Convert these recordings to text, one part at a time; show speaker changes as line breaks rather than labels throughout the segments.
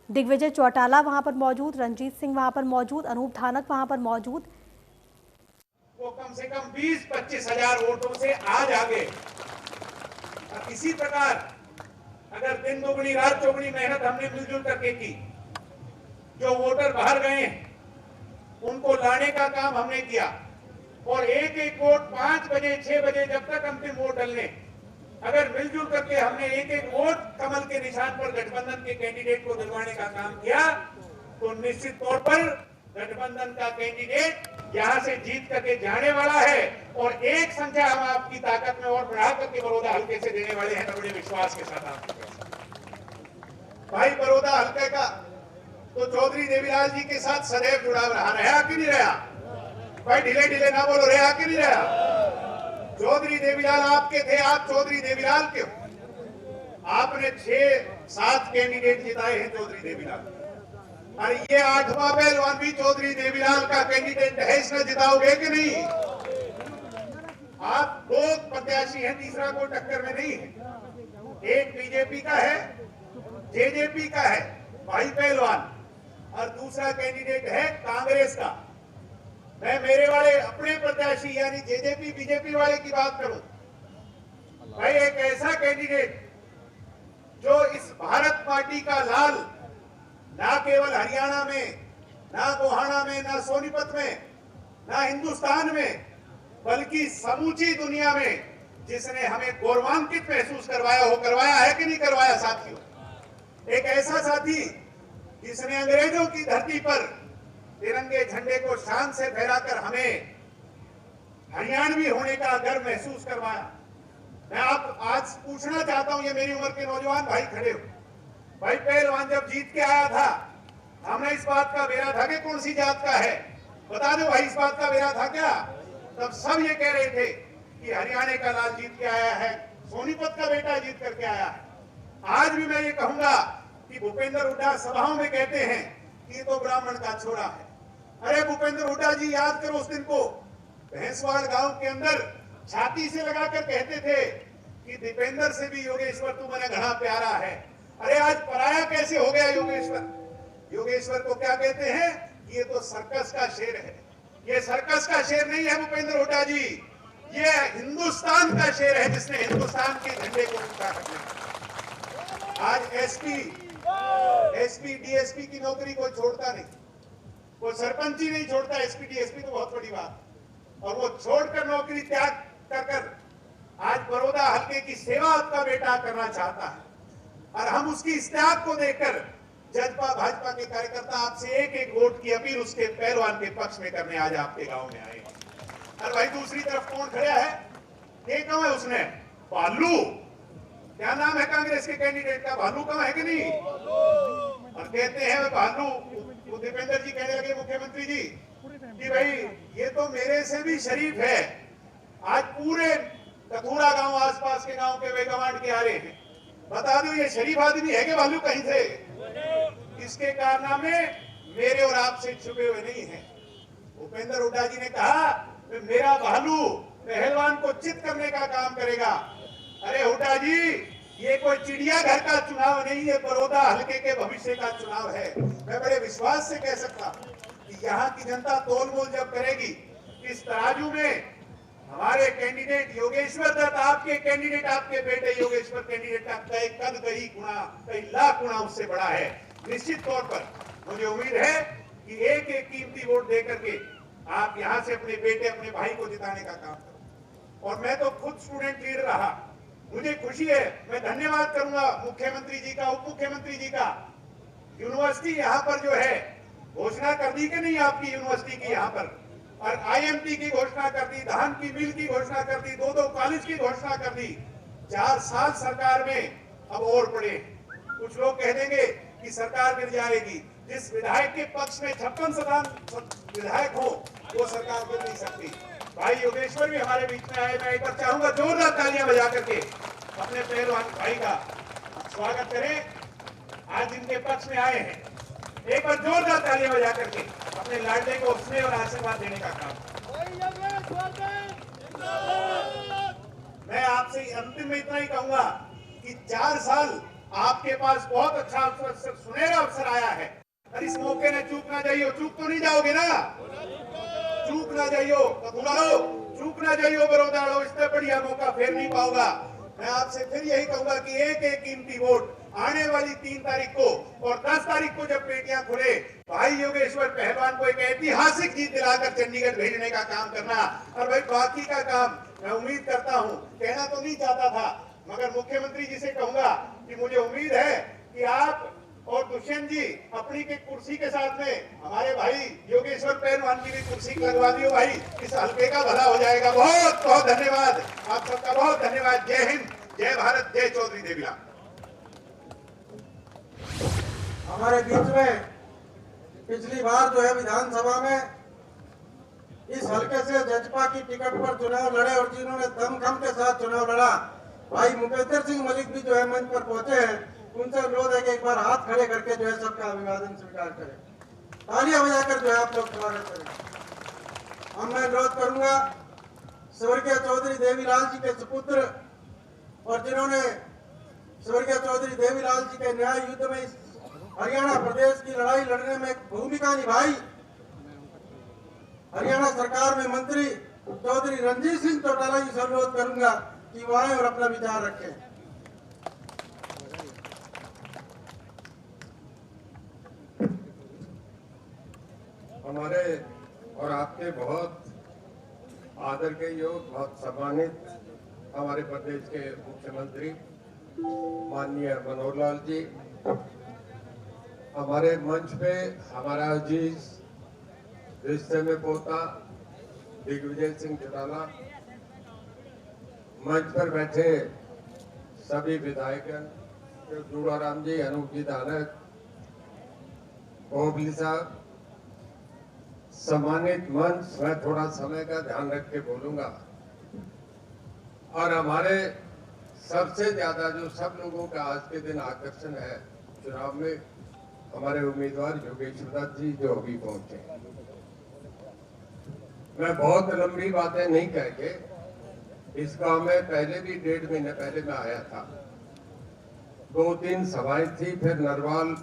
दिग्विजय चौटाला वहां पर मौजूद, रंजीत सिंह वहां पर मौजूद, अनूप धानक वहां पर मौजूद।
वो कम से कम 20-25 हजार वोटों से आज आगे। और इसी प्रकार अगर दिन दोगुनी रात चौगुनी मेहनत हमने मिलजुल करके की, जो वोटर बाहर गए उनको लाने का काम हमने किया, और एक एक वोट 5 बजे 6 बजे जब तक अंतिम वोट डलने, अगर मिलजुल करके हमने एक एक वोट कमल के निशान पर गठबंधन के कैंडिडेट को दिलवाने का काम किया, तो निश्चित तौर पर गठबंधन का कैंडिडेट यहां से जीत करके जाने वाला है। और एक संख्या हम आपकी ताकत में और बढ़ा करके बड़ौदा हल्के से देने वाले हैं, बड़े विश्वास के साथ आपको। भाई बड़ौदा हल्के का तो चौधरी देवीलाल जी के साथ सदैव जुड़ाव रहा कि नहीं रहा? भाई ढीले ढीले ना बोलो, रहा कि नहीं रहा? चौधरी देवीलाल आपके थे, आप चौधरी देवीलाल के हो। आपने 6-7 कैंडिडेट जिताए हैं चौधरी देवीलाल, और ये 8वां पहलवान भी चौधरी देवीलाल का कैंडिडेट है, इसमें जिताओगे कि नहीं? आप 2 प्रत्याशी हैं, तीसरा कोई टक्कर में नहीं है। एक बीजेपी का है, जेजेपी का है भाई पहलवान, और दूसरा कैंडिडेट है कांग्रेस का। मैं मेरे वाले अपने प्रत्याशी यानी जेजेपी बीजेपी वाले की बात करूं, भाई एक ऐसा कैंडिडेट जो इस भारत पार्टी का लाल ना केवल हरियाणा में, ना गोहाना में, ना सोनीपत में, ना हिंदुस्तान में, बल्कि समूची दुनिया में जिसने हमें गौरवान्वित महसूस करवाया हो, करवाया है कि नहीं करवाया साथियों? एक ऐसा साथी जिसने अंग्रेजों की धरती पर तिरंगे झंडे को शान से फहराकर हमें हरियाणवी होने का गर्व महसूस करवाया। मैं आप आज पूछना चाहता हूं, ये मेरी उम्र के नौजवान भाई खड़े हो, भाई पहलवान जब जीत के आया था, हमने इस बात का बेरा था कि कौन सी जात का है, बता दो भाई, इस बात का बेरा था क्या? तब सब ये कह रहे थे कि हरियाणा का लाल जीत के आया है, सोनीपत का बेटा जीत करके आया है। आज भी मैं ये कहूंगा कि भूपेंद्र हुड्डा सभाओं में कहते हैं कि ये तो ब्राह्मण का छोरा है। अरे भूपेंद्र हुड्डा जी, याद करो उस दिन को भैंसवाड़ गांव के अंदर छाती से लगाकर कहते थे कि दीपेंद्र से भी योगेश्वर तू मैंने घना प्यारा है। अरे आज पराया कैसे हो गया योगेश्वर? योगेश्वर को क्या कहते हैं? ये तो सर्कस का शेर है। ये सर्कस का शेर नहीं है भूपेंद्र हुड्डा जी, ये हिंदुस्तान का शेर है जिसने हिंदुस्तान के झंडे को ऊंचा करना। आज एसपी डीएसपी की नौकरी कोई छोड़ता नहीं, कोई सरपंच ही नहीं छोड़ता, एसपी डीएसपी तो बहुत बड़ी बात, और वो छोड़कर नौकरी त्याग कर आज बड़ौदा हल्के की सेवा आपका बेटा करना चाहता है। और हम उसकी इस त्याग को देखकर जजपा भाजपा के कार्यकर्ता आपसे एक एक वोट की अपील उसके पहलवान के पक्ष में करने आज आपके गांव में आए। और भाई दूसरी तरफ कौन खड़ा है? एक है उसने भालू, क्या नाम है कांग्रेस के कैंडिडेट का? भालू कहाँ है कि नहीं? और कहते हैं भालू, वो दीपेंद्र जी कहने लगे मुख्यमंत्री जी कि भाई ये तो मेरे से भी शरीफ है। आज पूरे कथूरा गांव आसपास के गांव के वे गवांड के आ रहे हैं, बता दो ये शरीफ आदमी है कि भालू कहीं से? इसके कारनामे मेरे और आपसे छुपे हुए नहीं है। भूपेंद्र हुड्डा जी ने कहा मेरा भालू पहलवान को चित करने का काम करेगा। अरे हुड्डा जी, ये कोई चिड़ियाघर का चुनाव नहीं है, बड़ौदा हल्के के भविष्य का चुनाव है। मैं बड़े विश्वास से कह सकता हूं कि यहाँ की जनता तोल मोल जब करेगी, इस तराजू में हमारे कैंडिडेट योगेश्वर दत्त, आपके कैंडिडेट, आपके बेटे योगेश्वर कैंडिडेट का कई गुना, कई लाख गुना उससे बड़ा है। निश्चित तौर पर मुझे उम्मीद है कि एक एक कीमती वोट दे करके आप यहाँ से अपने बेटे, अपने भाई को जिताने का काम करो। और मैं तो खुद स्टूडेंट लीडर रहा, मुझे खुशी है, मैं धन्यवाद करूंगा मुख्यमंत्री जी का, उप मुख्यमंत्री जी का। यूनिवर्सिटी यहाँ पर जो है घोषणा कर दी कि नहीं आपकी यूनिवर्सिटी की यहाँ पर, और आईएमटी की घोषणा कर दी, धान की मिल की घोषणा कर दी, 2-2 कॉलेज की घोषणा कर दी। 4 साल सरकार में अब और पड़े। कुछ लोग कह देंगे कि सरकार गिर जाएगी। जिस विधायक के पक्ष में 56 विधायक हो वो सरकार गिर नहीं सकती। भाई योगेश्वर भी हमारे बीच में आए, मैं एक बार चाहूंगा जोरदार तालियां बजा करके अपने पहलवान भाई का स्वागत करें। आज जिनके पक्ष में आए हैं, एक बार जोरदार तालियां बजा करके अपने लाडले को स्नेह और आशीर्वाद देने का काम। मैं आपसे अंतिम में इतना ही कहूंगा कि 4 साल आपके पास बहुत अच्छा अवसर, सुनहरा अवसर आया है और इस मौके ने चूक ना जाइयो। चूक तो नहीं जाओगे ना? चूक ना जाइयो बथुड़ाओ, चूक ना जाइयो बड़ौदाड़ो, इससे बढ़िया मौका फिर नहीं पाऊंगा। मैं आपसे फिर यही कहूंगा कि एक एक कीमती वोट आने वाली 3 तारीख को और 10 तारीख को जब पेटियां खुले, भाई योगेश्वर पहलवान को एक ऐतिहासिक जीत दिलाकर चंडीगढ़ भेजने का काम करना। और भाई बाकी का काम मैं उम्मीद करता हूं, कहना तो नहीं चाहता था, मगर मुख्यमंत्री जी से कहूंगा कि मुझे उम्मीद है कि आप और दुष्यंत जी अपनी के कुर्सी के साथ में हमारे भाई योगेश्वर पहलवान की भी कुर्सी लगवा दियो भाई, इस हल्के का भला हो जाएगा। बहुत बहुत धन्यवाद, आप सबका बहुत धन्यवाद। जय हिंद, जय भारत, जय चौधरी देवीलाल।
हमारे बीच में पिछली बार जो है विधानसभा में इस हल्के से जजपा की टिकट पर चुनाव लड़े और जिन्होंने दमखम के साथ चुनाव लड़ा, भाई मुकेंद्र सिंह मलिक भी जो है मंच पर पहुंचे हैं। उनसे अनुरोध है कि एक बार हाथ खड़े करके जो है सबका अभिवादन स्वीकार करें, तालियां बजाकर जो है आप लोग स्वागत करें। अब मैं अनुरोध करूंगा स्वर्गीय चौधरी देवीलाल जी के सुपुत्र और जिन्होंने स्वर्गीय चौधरी देवीलाल जी के न्याय युद्ध में इस हरियाणा प्रदेश की लड़ाई लड़ने में एक भूमिका निभाई, हरियाणा सरकार में मंत्री चौधरी रणजीत सिंह चौटाला जी से अनुरोध करूंगा कि वो आए और अपना विचार रखें।
हमारे और आपके बहुत आदर के योग, बहुत सम्मानित हमारे प्रदेश के मुख्यमंत्री माननीय मनोहर लाल जी, हमारे मंच पे हमारा अजीज रिश्ते में पोता दिग्विजय सिंह चौटाला, मंच पर बैठे सभी विधायकगण, जूड़ाराम जी, अनूप जी दानक, कोहली साहब, सम्मानित मंच, मैं थोड़ा समय का ध्यान रख के बोलूंगा। और हमारे सबसे ज्यादा जो सब लोगों का आज के दिन आकर्षण है चुनाव में, हमारे उम्मीदवार योगेश्वर दत्त जी जो अभी पहुंचे। मैं बहुत लंबी बातें नहीं कह के, इस गांव में पहले भी 1.5 महीने पहले मैं आया था, 2-3 सभाएं थी, फिर नरवाल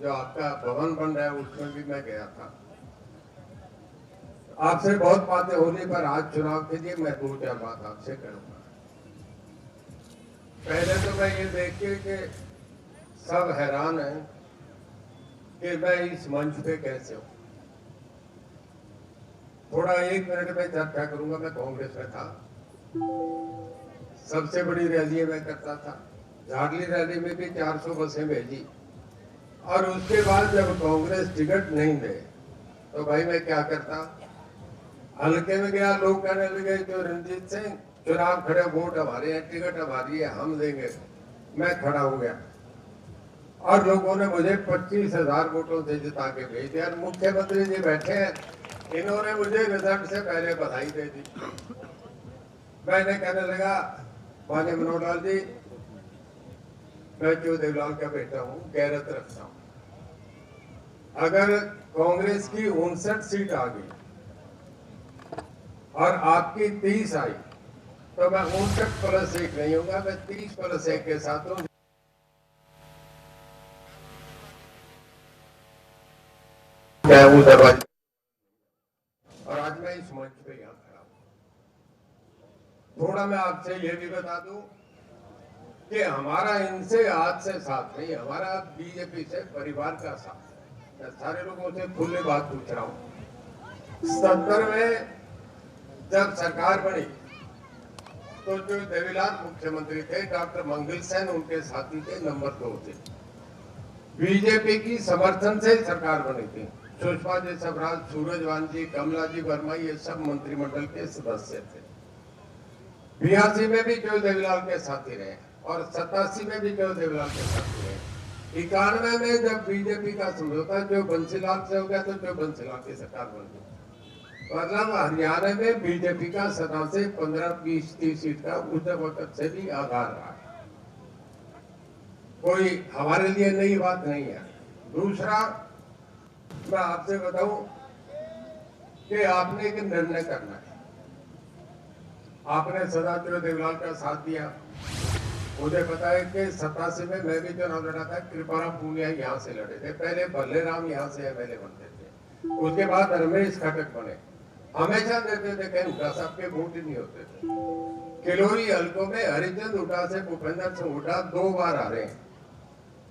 जो आपका भवन बन रहा है उसमें भी मैं गया था। आपसे बहुत बातें होने पर आज चुनाव के लिए मैं 2-4 बात आपसे करूंगा। पहले तो मैं ये देख के कि सब हैरान हैं कि मैं इस मंच पे कैसे हूं। थोड़ा 1 मिनट में चर्चा करूंगा। मैं कांग्रेस में था, सबसे बड़ी रैली में करता था, झाड़ली रैली में भी 400 बसें भेजी, और उसके बाद जब कांग्रेस टिकट नहीं दे तो भाई मैं क्या करता, हल्के में गया, लोग कहने लगे जो रणजीत सिंह चुनाव खड़े, वोट हमारे हैं, टिकट हमारी है, हम देंगे। मैं खड़ा हो गया और लोगों ने मुझे 25,000 वोटों से जिता के भेज दिया। मुख्यमंत्री जी बैठे हैं, इन्होंने मुझे रिजल्ट से पहले बधाई दे दी। मैंने कहने लगा, माननीय मनोहर लाल जी, मैं जो देवलाल का बेटा हूँ, गैरत रखता हूँ। अगर कांग्रेस की 59 सीट आ गई और आपकी 30 आई तो मैं 59+1 नहीं होगा, मैं 30+1 के साथ हूँ। और आज मैं इस मंच पे यहाँ खड़ा हूँ। थोड़ा मैं आपसे ये भी बता दूं कि हमारा इनसे आज से साथ नहीं, हमारा बीजेपी से परिवार का साथ। मैं सारे लोगों से खुले बात पूछ रहा हूँ। 70 में जब सरकार बनी तो जो देवीलाल मुख्यमंत्री थे, डॉक्टर मंगल सेन उनके साथी थे, नंबर 2 थे। बीजेपी की समर्थन से सरकार बनी थी। सुषमा जी स्वराज, सूरजवान जी, कमला जी वर्मा, ये सब मंत्रिमंडल के सदस्य थे। 82 में भी जो देवीलाल के साथी रहे और 87 में भी जो देवीलाल के साथी रहे। 91 में जब बीजेपी का समझौता जो बंसीलाल से हो गया तो जो बंसीलाल की सरकार बन गई। मतलब हरियाणा में बीजेपी का 17 से 15, 20, 30 सीट का उस वक्त से भी आधार रहा है। कोई हमारे लिए नई बात नहीं है। दूसरा, मैं आपसे बताऊं कि आपने एक निर्णय करना है। आपने सदा देवलाल का साथ दिया, मुझे पता है कि 87 में मैं भी चुनाव लड़ा था, कृपाराम पूनिया यहाँ से लड़े थे, पहले भल्लेराम यहाँ से एमएलए बनते थे, उसके बाद रमेश खटक बने। हमेशा देते थे कहीं हुड्डा साहब के वोट ही नहीं होते थे। किलोरी हल्कों में हरिचंद हुड्डा से भूपेंद्र सिंह हुड्डा 2 बार आ रहे हैं।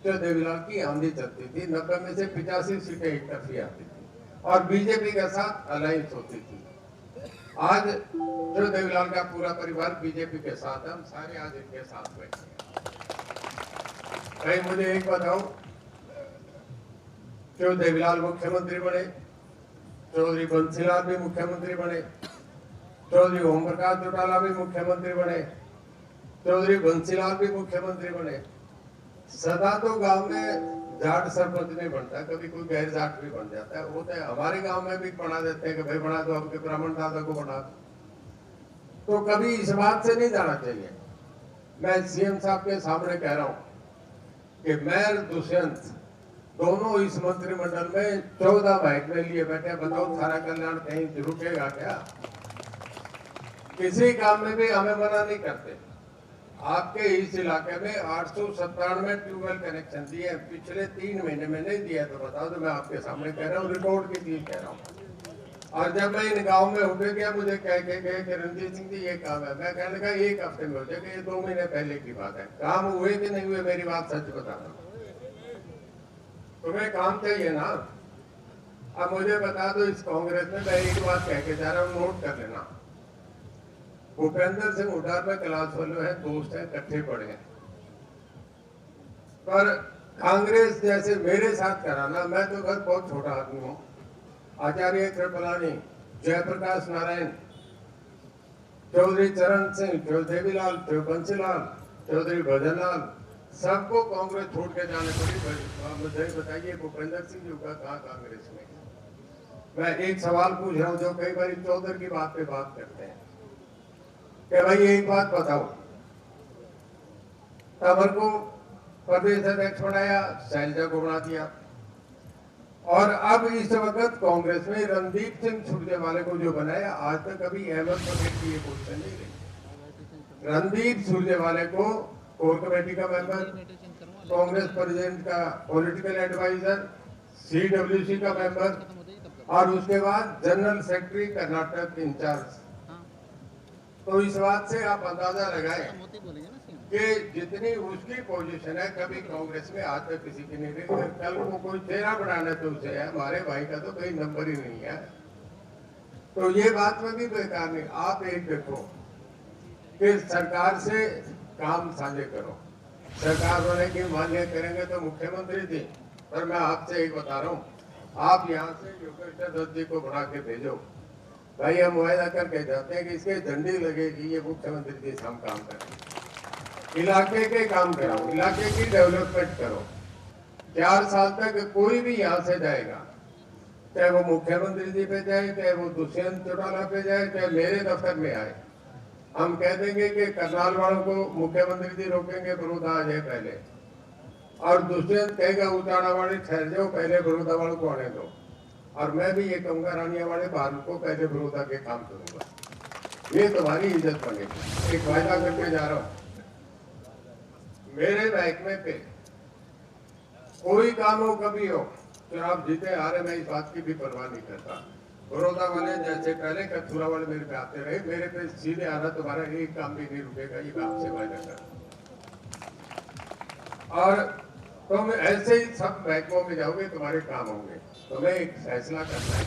जो देवीलाल की आंधी चलती थी, 90 में से 85 सीटें एक तरफी आती थी और बीजेपी के साथ अलायंस होती थी। आज जो देवीलाल का पूरा परिवार बीजेपी के साथ है, हम सारे आज इनके साथ बैठे हैं। भाई मुझे एक बताओ, जो देवीलाल मुख्यमंत्री बने, चौधरी बंसीलाल भी मुख्यमंत्री बने, चौधरी ओम प्रकाश चौटाला भी मुख्यमंत्री बने, चौधरी बंसीलाल भी मुख्यमंत्री बने। सदा तो गांव में जाट सरपंच नहीं बनता, कभी कोई गैर जाट भी बन जाता है। वो तो हमारे गांव में भी बना देते हैं कि भाई बना दो, आपके ब्राह्मण दादा को बना दो। तो कभी इस बात से नहीं जाना चाहिए। मैं सीएम साहब के सामने कह रहा हूं कि मेयर दुष्यंत दोनों इस मंत्रिमंडल में 14 महकमे लिए बैठे। बताओ सारा कल्याण कहीं रुकेगा क्या? किसी काम में भी हमें मना नहीं करते। आपके इस इलाके में 897 ट्यूबवेल कनेक्शन दिए, पिछले 3 महीने में नहीं दिया तो बताओ। तो मैं आपके सामने कह रहा हूँ, रिकॉर्ड की चीज कह रहा हूँ। और जब मैं इन गांव में होके गया, मुझे कह के गए कि रणजीत सिंह जी ये काम है। मैं कहने लगा 1 हफ्ते में हो जाएगा, ये 2 महीने पहले की बात है। काम हुए कि नहीं हुए, मेरी बात सच बताना। तुम्हें काम चाहिए ना। अब मुझे बता दो, इस कांग्रेस में मैं एक बात कह के जा रहा हूँ, नोट कर लेना। भूपेंद्र सिंह हुड्डा में क्लास फेलो है, दोस्त है, इकट्ठे पढ़े हैं। पर कांग्रेस जैसे मेरे साथ कराना, मैं तो घर बहुत छोटा आदमी हूँ। आचार्य कृपलानी, जयप्रकाश नारायण, चौधरी चरण सिंह, चौधरी देवीलाल, चौधरी बंसीलाल, चौधरी भजनलाल, सबको कांग्रेस छोड़ के जाने पड़ी। मुझे बताइए भूपेंद्र सिंह जी का कहा कांग्रेस में? मैं एक सवाल पूछ रहा हूँ, जो कई बार चौधरी की बात पे बात करते हैं कि भाई एक बात बताओ, तंवर को प्रदेश अध्यक्ष बनाया, शैलजा को बना दिया, और अब इस वक्त कांग्रेस में रणदीप सिंह सुरजेवाला को जो बनाया, आज तक अभी अहमद पटेल की ये पोजीशन नहीं रही। रणदीप सुरजेवाला को कोर कमेटी का मेंबर, कांग्रेस प्रेसिडेंट का पॉलिटिकल एडवाइजर, सीडब्ल्यूसी का मेंबर, और उसके बाद जनरल सेक्रेटरी कर्नाटक इंचार्ज। तो इस बात से आप अंदाजा लगाएं कि जितनी उसकी पोजीशन है, कभी कांग्रेस में आज तक किसी की नहीं रही। कल को कोई चेहरा बनाना तो उसे है, हमारे भाई का तो कोई नंबर ही नहीं है। तो ये बात में भी बेकार नहीं। आप एक देखो कि सरकार से काम साझे करो। सरकार होने की मान्य करेंगे तो मुख्यमंत्री जी, पर मैं आपसे एक बता रहा हूँ, आप यहाँ से योगेश्वर दत्त जी को बना के भेजो। भाई हम वायदा करके जाते हैं कि इसके झंडी लगेगी, ये मुख्यमंत्री जी हम काम करें, इलाके के काम कराओ, इलाके की डेवलपमेंट करो। 4 साल तक कोई भी यहाँ से जाएगा, चाहे वो मुख्यमंत्री जी पे जाए, चाहे वो दुष्यंत चौटाला पे जाए, चाहे मेरे दफ्तर में आए, हम कह देंगे कि करनाल वालों को मुख्यमंत्री जी रोकेंगे, बड़ौदा आ जाए पहले, और दुष्यंत कहेगा उचाड़ा वाले ठहर जाओ, पहले बड़ौदा वालों को आने दो। और मैं भी ये कहूंगा रानिया वाले बाहर को पहले बड़ौदा के काम करूंगा। ये तुम्हारी इज्जत बनेगी। एक वायदा करके जा रहा हूं, मेरे महकमे पे कोई काम हो, कभी हो, चुनाव जीते आ रहे, मैं इस बात की भी परवाह नहीं करता। बड़ौदा वाले जैसे पहले कथुरा वाले मेरे पे आते रहे, मेरे पे सीधे आना, तुम्हारा एक काम भी नहीं रुकेगा, ये मैं आपसे वायदा कर। और तुम ऐसे ही सब महकमों में जाओगे, तुम्हारे काम होंगे। तुम्हें एक फैसला करना है।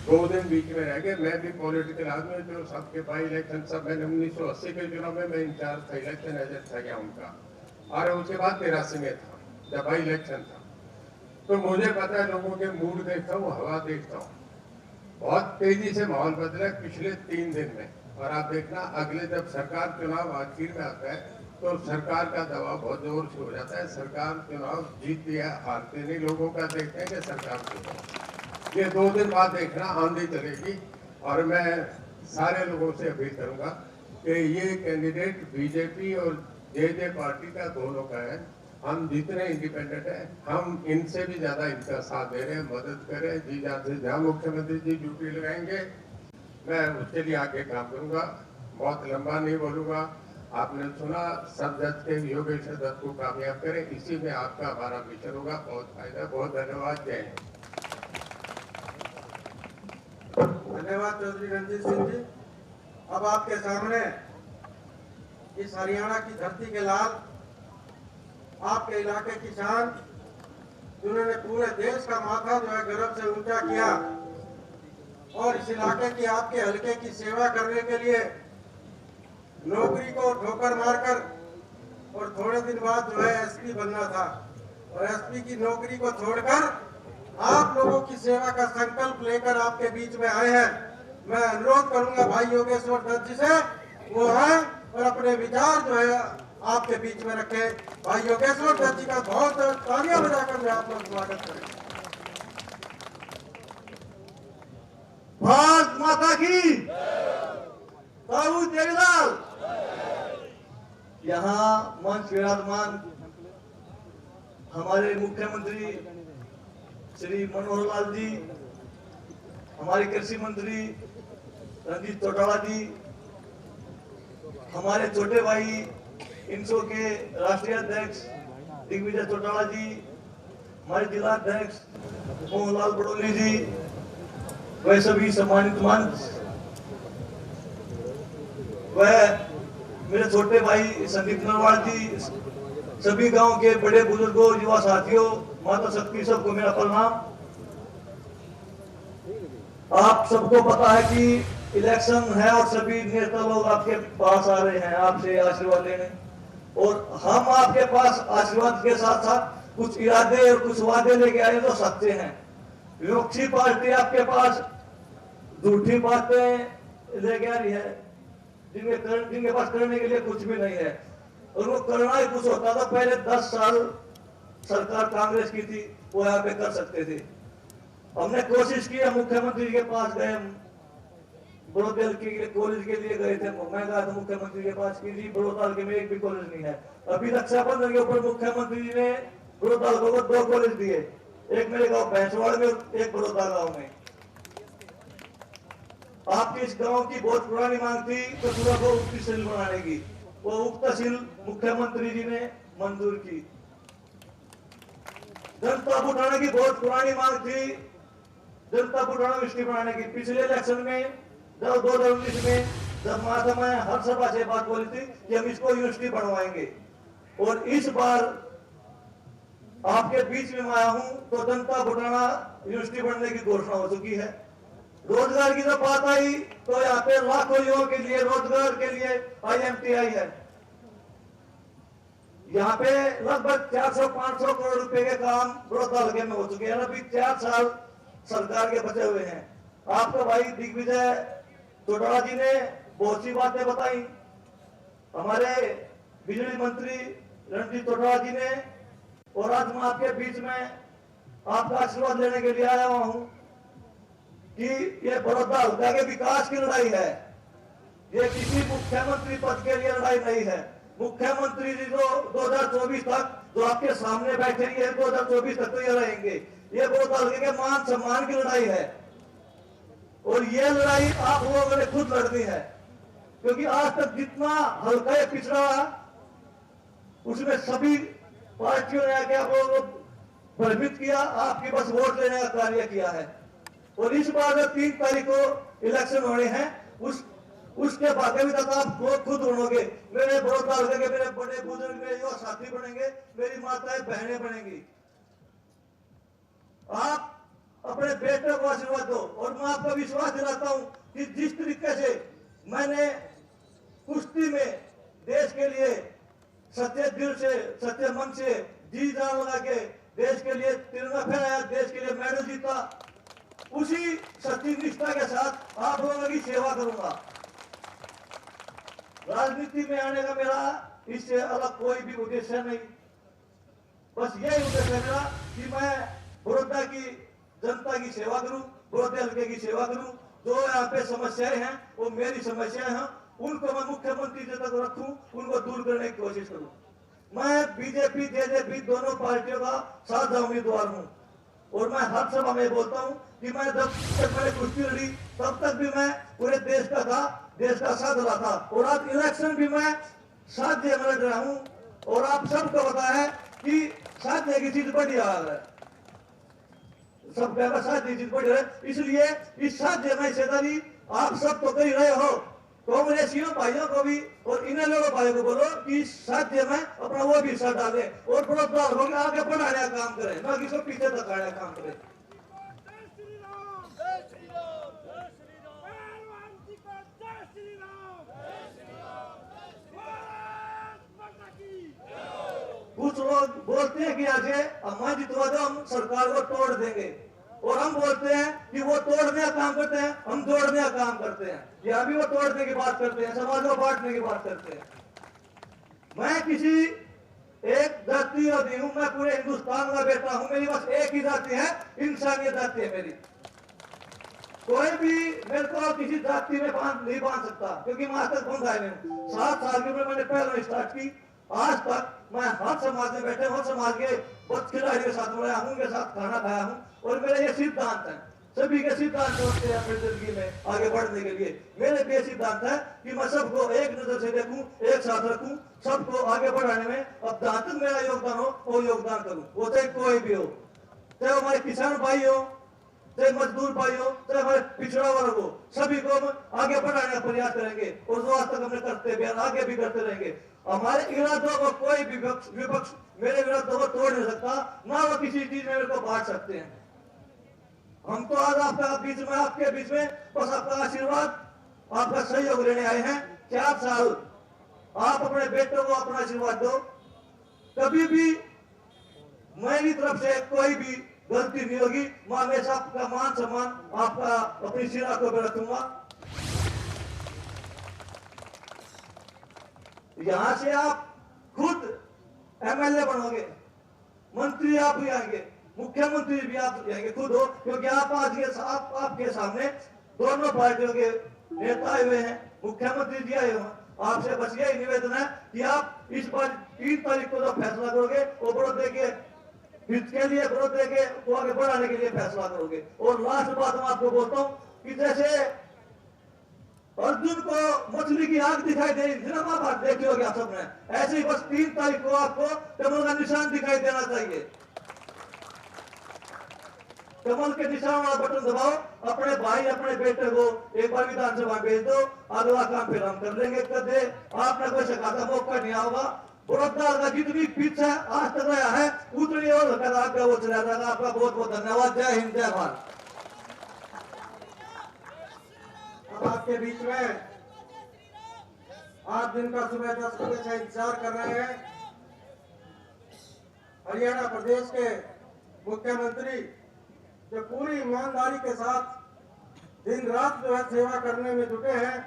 2 दिन बीच में रह गए। मैं भी पॉलिटिकल आदमी, जो सबके बाई इलेक्शन सब मैंने 1980 के चुनाव में मैं इंचार्ज था, इलेक्शन एजेंट था गया उनका, और उसके बाद 83 में था जब बाई इलेक्शन था। तो मुझे पता है, लोगों के मूड देखता हूँ, हवा देखता हूँ। बहुत तेजी से माहौल बदला है पिछले 3 दिन में। और आप देखना, अगले जब सरकार चुनाव आखिर में आता है तो सरकार का दबाव बहुत जोर से हो जाता है। सरकार चुनाव जीतती है, हारती नहीं, लोगों का देखते हैं कि सरकार चुनाव। ये 2 दिन बाद देखना, आंधी चलेगी। और मैं सारे लोगों से अपील करूंगा कि ये कैंडिडेट बीजेपी और जे पार्टी का दोनों का है। हम जितने इंडिपेंडेंट हैं, हम इनसे भी ज्यादा इनका साथ दे रहे हैं, मदद करें जी जान से। जहाँ मुख्यमंत्री जी ड्यूटी लगाएंगे, मैं उसके लिए आगे काम करूंगा। बहुत लंबा नहीं बोलूंगा। आपने सुना, सब जज के योगेश दत्त को कामयाब करें, इसी में आपका हमारा मिशन होगा। बहुत फायदा, बहुत धन्यवाद। जय हिंद।
धन्यवाद चौधरी रणजीत सिंह जी। अब आपके सामने इस हरियाणा की धरती के लाल, आपके इलाके की शान, जिन्होंने पूरे देश का माथा जो है गर्व से ऊंचा किया, और इस इलाके की, आपके हलके की सेवा करने के लिए नौकरी को ठोकर मारकर और थोड़े दिन बाद जो है एसपी बनना था, और एसपी की नौकरी को छोड़कर आप लोगों की सेवा का संकल्प लेकर आपके बीच में आए हैं। मैं अनुरोध करूंगा भाई योगेश्वर दत्त जी से, वो आए और अपने विचार जो है आपके बीच में रखे। भाई योगेश्वर दत्त जी का बहुत तालियां बजाकर मैं आप लोग स्वागत करें।
भारत माता की साहू जयलाल।
यहाँ मंच विराजमान हमारे मुख्यमंत्री श्री मनोहर लाल जी, हमारे कृषि मंत्री रणजीत चौटाला जी, हमारे छोटे भाई इनसो के राष्ट्रीय अध्यक्ष दिग्विजय चौटाला जी, हमारे जिला अध्यक्ष मोहनलाल बड़ोली जी, वह सभी सम्मानित मंच, वह मेरे छोटे भाई संदीप नरवाल जी, सभी गांव के बड़े बुजुर्गों, युवा साथियों, माता शक्ति, सबको मेरा प्रणाम। आप सबको पता है कि इलेक्शन है और सभी नेता लोग आपके पास आ रहे हैं आपसे आशीर्वाद लेने, और हम आपके पास आशीर्वाद के साथ साथ कुछ इरादे और कुछ वादे लेके आए जो सच्चे हैं। विपक्षी पार्टी आपके पास झूठी बातें लेके आ रही है, जिनके पास करने के लिए कुछ भी नहीं है, और वो करना ही कुछ होता था। पहले 10 साल सरकार कांग्रेस की थी, वो यहाँ पे कर सकते थे। हमने कोशिश की, मुख्यमंत्री के पास गए, बड़ौदा के कॉलेज के लिए गए थे। मैं गया था मुख्यमंत्री के पास कि जी बड़ौदा के में एक भी कॉलेज नहीं है। अभी रक्षाबंधन के ऊपर मुख्यमंत्री जी ने बड़ौदा को 2 कॉलेज दिए, एक मेरे गांव भैंसवाड़ में, एक बड़ौदा गांव में। आपके इस गांव की बहुत पुरानी मांग थी कचूरा को उप तहसील बनाने की, वो उप तहसील मुख्यमंत्री जी ने मंजूर की। जनता बुढ़ाने की बहुत पुरानी मांग थी, जनता बुढ़ाना यूनिवर्सिटी बनाने की। पिछले इलेक्शन में जब 2019 में जब मैं हर सभा से बात बोली थी कि हम इसको यूनिवर्सिटी बनवाएंगे, और इस बार आपके बीच में आया हूं तो जनता बुढ़ाना यूनिवर्सिटी बनने की घोषणा हो चुकी है। रोजगार की जब बात आई तो यहाँ पे लाखों युवाओं के लिए रोजगार के लिए IMTI है। यहाँ पे लगभग 400-500 करोड़ रुपए के काम बड़ौदा हल्के में हो चुके हैं। अभी 4 साल सरकार के बचे हुए हैं। आपका भाई दिग्विजय चौटाला जी ने बहुत सी बातें बताई, हमारे बिजली मंत्री रणजीत चौटाला जी ने, और आज मैं आपके बीच में आपका आशीर्वाद लेने के लिए आया हुआ हूं कि ये बड़ौदा हल्का के विकास की लड़ाई है, ये किसी मुख्यमंत्री पद के लिए लड़ाई नहीं है। मुख्यमंत्री जी जो 2024 तक जो आपके सामने बैठे हैं, 2024 तक तो ये रहेंगे। ये बड़ौदा हल्के के मान सम्मान की लड़ाई है, और ये लड़ाई आप लोगों ने खुद लड़नी है, क्योंकि आज तक जितना हल्का है पिछड़ा, उसमें सभी पार्टियों ने आके आप लोगों को भ्रमित किया, आपकी बस वोट लेने का कार्य किया है। और इस बार जो 3 तारीख को इलेक्शन होने हैं, उसके बाद भी तक आप खुद होंगे। मेरे बड़ौदा हल्के के मेरे बड़े बुजुर्ग, मेरे युवा साथी बनेंगे, मेरी माताएं बहनें बनेंगी। आप अपने बेटे को आशीर्वाद दो, और मैं आपका विश्वास दिलाता हूं कि जिस तरीके से मैंने कुश्ती में देश के लिए सच्चे दिल से, सच्चे मन से जी जान लगा के देश के लिए तिरंगा फहराया, देश के लिए मेडल जीता, उसी सच्ची निष्ठा के साथ आप लोगों की सेवा करूंगा। राजनीति में आने का मेरा इससे अलग कोई भी उद्देश्य नहीं, बस यही उद्देश्य है मेरा कि मैं बड़ौदा की जनता की सेवा करूं, बड़ौदा हल्के की सेवा करूं। जो यहाँ पे समस्याएं हैं वो मेरी समस्याएं हैं, उनको मैं मुख्यमंत्री जी तक रखूं, उनको दूर करने की कोशिश करूं। मैं बीजेपी जेजेपी दोनों पार्टियों का साझा उम्मीदवार हूं, और मैं हर सभा में बोलता हूं कि मैं जब तक मैंने कुश्ती लड़ी तब तक भी मैं पूरे देश का था, देश का साथ रहा था, और आज इलेक्शन भी मैं साध्य मैं लड़ रहा हूं और आप सबको पता है कि साध्य की चीज बड़ी हाल है, सब साध्य चीज बड़ी है। इसलिए इस साध्य में हिस्सेदारी आप सब तो कर ही रहे हो, कांग्रेसियों भाइयों को भी और इन लोगों भाइयों को बोलो कि इस साध्य में अपना वो भी हिस्सा डाले और प्रोत्साहन होकर आगे बढ़ाने का काम करें, ना किसी को पीछे धकाने का काम करें। कुछ लोग बोलते हैं कि आज हमारे जितवा दो हम सरकार को तोड़ देंगे, और हम बोलते हैं कि वो तोड़ने का काम करते हैं, हम जोड़ने का काम करते हैं। यहाँ भी वो तोड़ने की बात करते हैं, समाज को बांटने की बात करते हैं। मैं किसी एक जाति का नहीं हूं, मैं पूरे हिंदुस्तान का बेटा हूं, मेरी बस एक ही जाति है, इंसानियत जाति है मेरी। कोई भी मेरे को किसी जाति में नहीं बांध सकता, क्योंकि मैं आज तक बंधा नहीं। 7 साल की उम्र मैंने पहले स्टार्ट की, आज तक मैं हर समाज में बैठे, हर समाज के खिलाड़ी के साथ रहा हूं, उनके साथ खाना खाया हूं, और मेरे ये सिद्धांत है, सभी के सिद्धांत होते हैं अपनी जिंदगी में आगे बढ़ने के लिए। मेरे भी सिद्धांत है कि मैं सबको एक नजर से देखूं, एक साथ रखूं, सबको आगे बढ़ाने में अब जहां तक मेरा योगदान हो वो योगदान करूं, वो चाहे कोई भी हो, चाहे हमारे किसान भाई हो, चाहे मजदूर भाई हो, चाहे हमारे पिछड़ा वर्ग हो, सभी को हम आगे बढ़ाने का प्रयास करेंगे, और जो आज तक हमने करते भी आगे भी करते रहेंगे। हमारे इरादों को कोई भी विपक्ष मेरे इरादों को तोड़ नहीं सकता, ना वो किसी चीज में मेरे को बांट सकते हैं। हम तो आज आपका बीच में, आपके बीच में बस आपका आशीर्वाद, आपका सहयोग लेने आए हैं। 4 साल आप अपने बेटों को अपना आशीर्वाद दो, कभी भी मेरी तरफ से कोई भी गलती नहीं होगी, मैं हमेशा आपका मान सम्मान आपका अपनी सिरा को रखूंगा। यहां से आप खुद एमएलए बनोगे, मंत्री आप भी आएंगे, मुख्यमंत्री भी आप आएंगे खुद हो, क्योंकि आप आज के आपके सामने दोनों पार्टियों के नेता आए हुए हैं, मुख्यमंत्री जी आए हुए हैं। आपसे बस यही निवेदन है कि आप इस बार 3 तारीख को जो फैसला करोगे वो बड़ौदे के हित के लिए, बड़ौदे के को आगे बढ़ाने के लिए फैसला करोगे। और लास्ट बात मैं आपको बोलता हूँ कि जैसे अर्जुन को मछली की आग दिखाई दे रही थी ना, महाभारत देखी होगी आप सबने, ऐसे ही बस 3 तारीख को आपको कमल का निशान दिखाई देना चाहिए। कमल के निशान वाला बटन दबाओ, अपने भाई अपने बेटे को एक बार विधानसभा भेज दो, अगला काम फिर हम कर लेंगे। कदे आपने कोई शिकायत मौका नहीं होगा, बड़ौदा का जितनी पीछे आज तक रहा है उतनी और आगे वो चला जाएगा। आपका बहुत बहुत धन्यवाद। जय हिंद, जय भारत।
आपके बीच में आज दिन का सुबह 10 बजे से इंतजार कर रहे हैं हरियाणा प्रदेश के मुख्यमंत्री, जो पूरी ईमानदारी के साथ दिन रात जो है सेवा करने में जुटे हैं।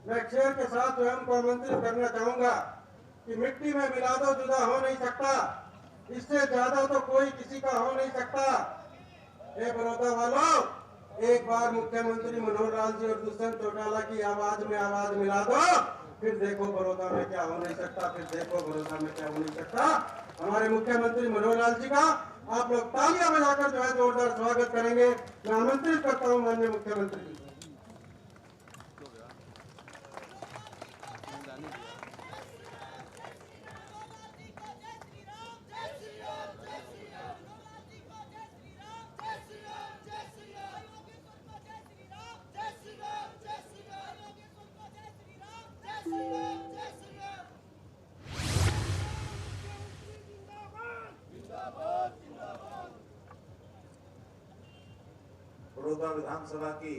मैं एक शेर के साथ जो है उनको आमंत्रित करना चाहूंगा कि मिट्टी में मिला दो जुदा हो नहीं सकता, इससे ज्यादा तो कोई किसी का हो नहीं सकता। ए बड़ौदा वालों, एक बार मुख्यमंत्री मनोहर लाल जी और दुष्यंत चौटाला की आवाज में आवाज मिला दो, फिर देखो बड़ौदा में क्या हो नहीं सकता, फिर देखो बड़ौदा में क्या हो नहीं सकता। हमारे मुख्यमंत्री मनोहर लाल जी का आप लोग तालियां बजाकर जो है जोरदार स्वागत करेंगे। मैं आमंत्रित करता हूं माननीय मुख्यमंत्री जी।
बड़ौदा विधानसभा की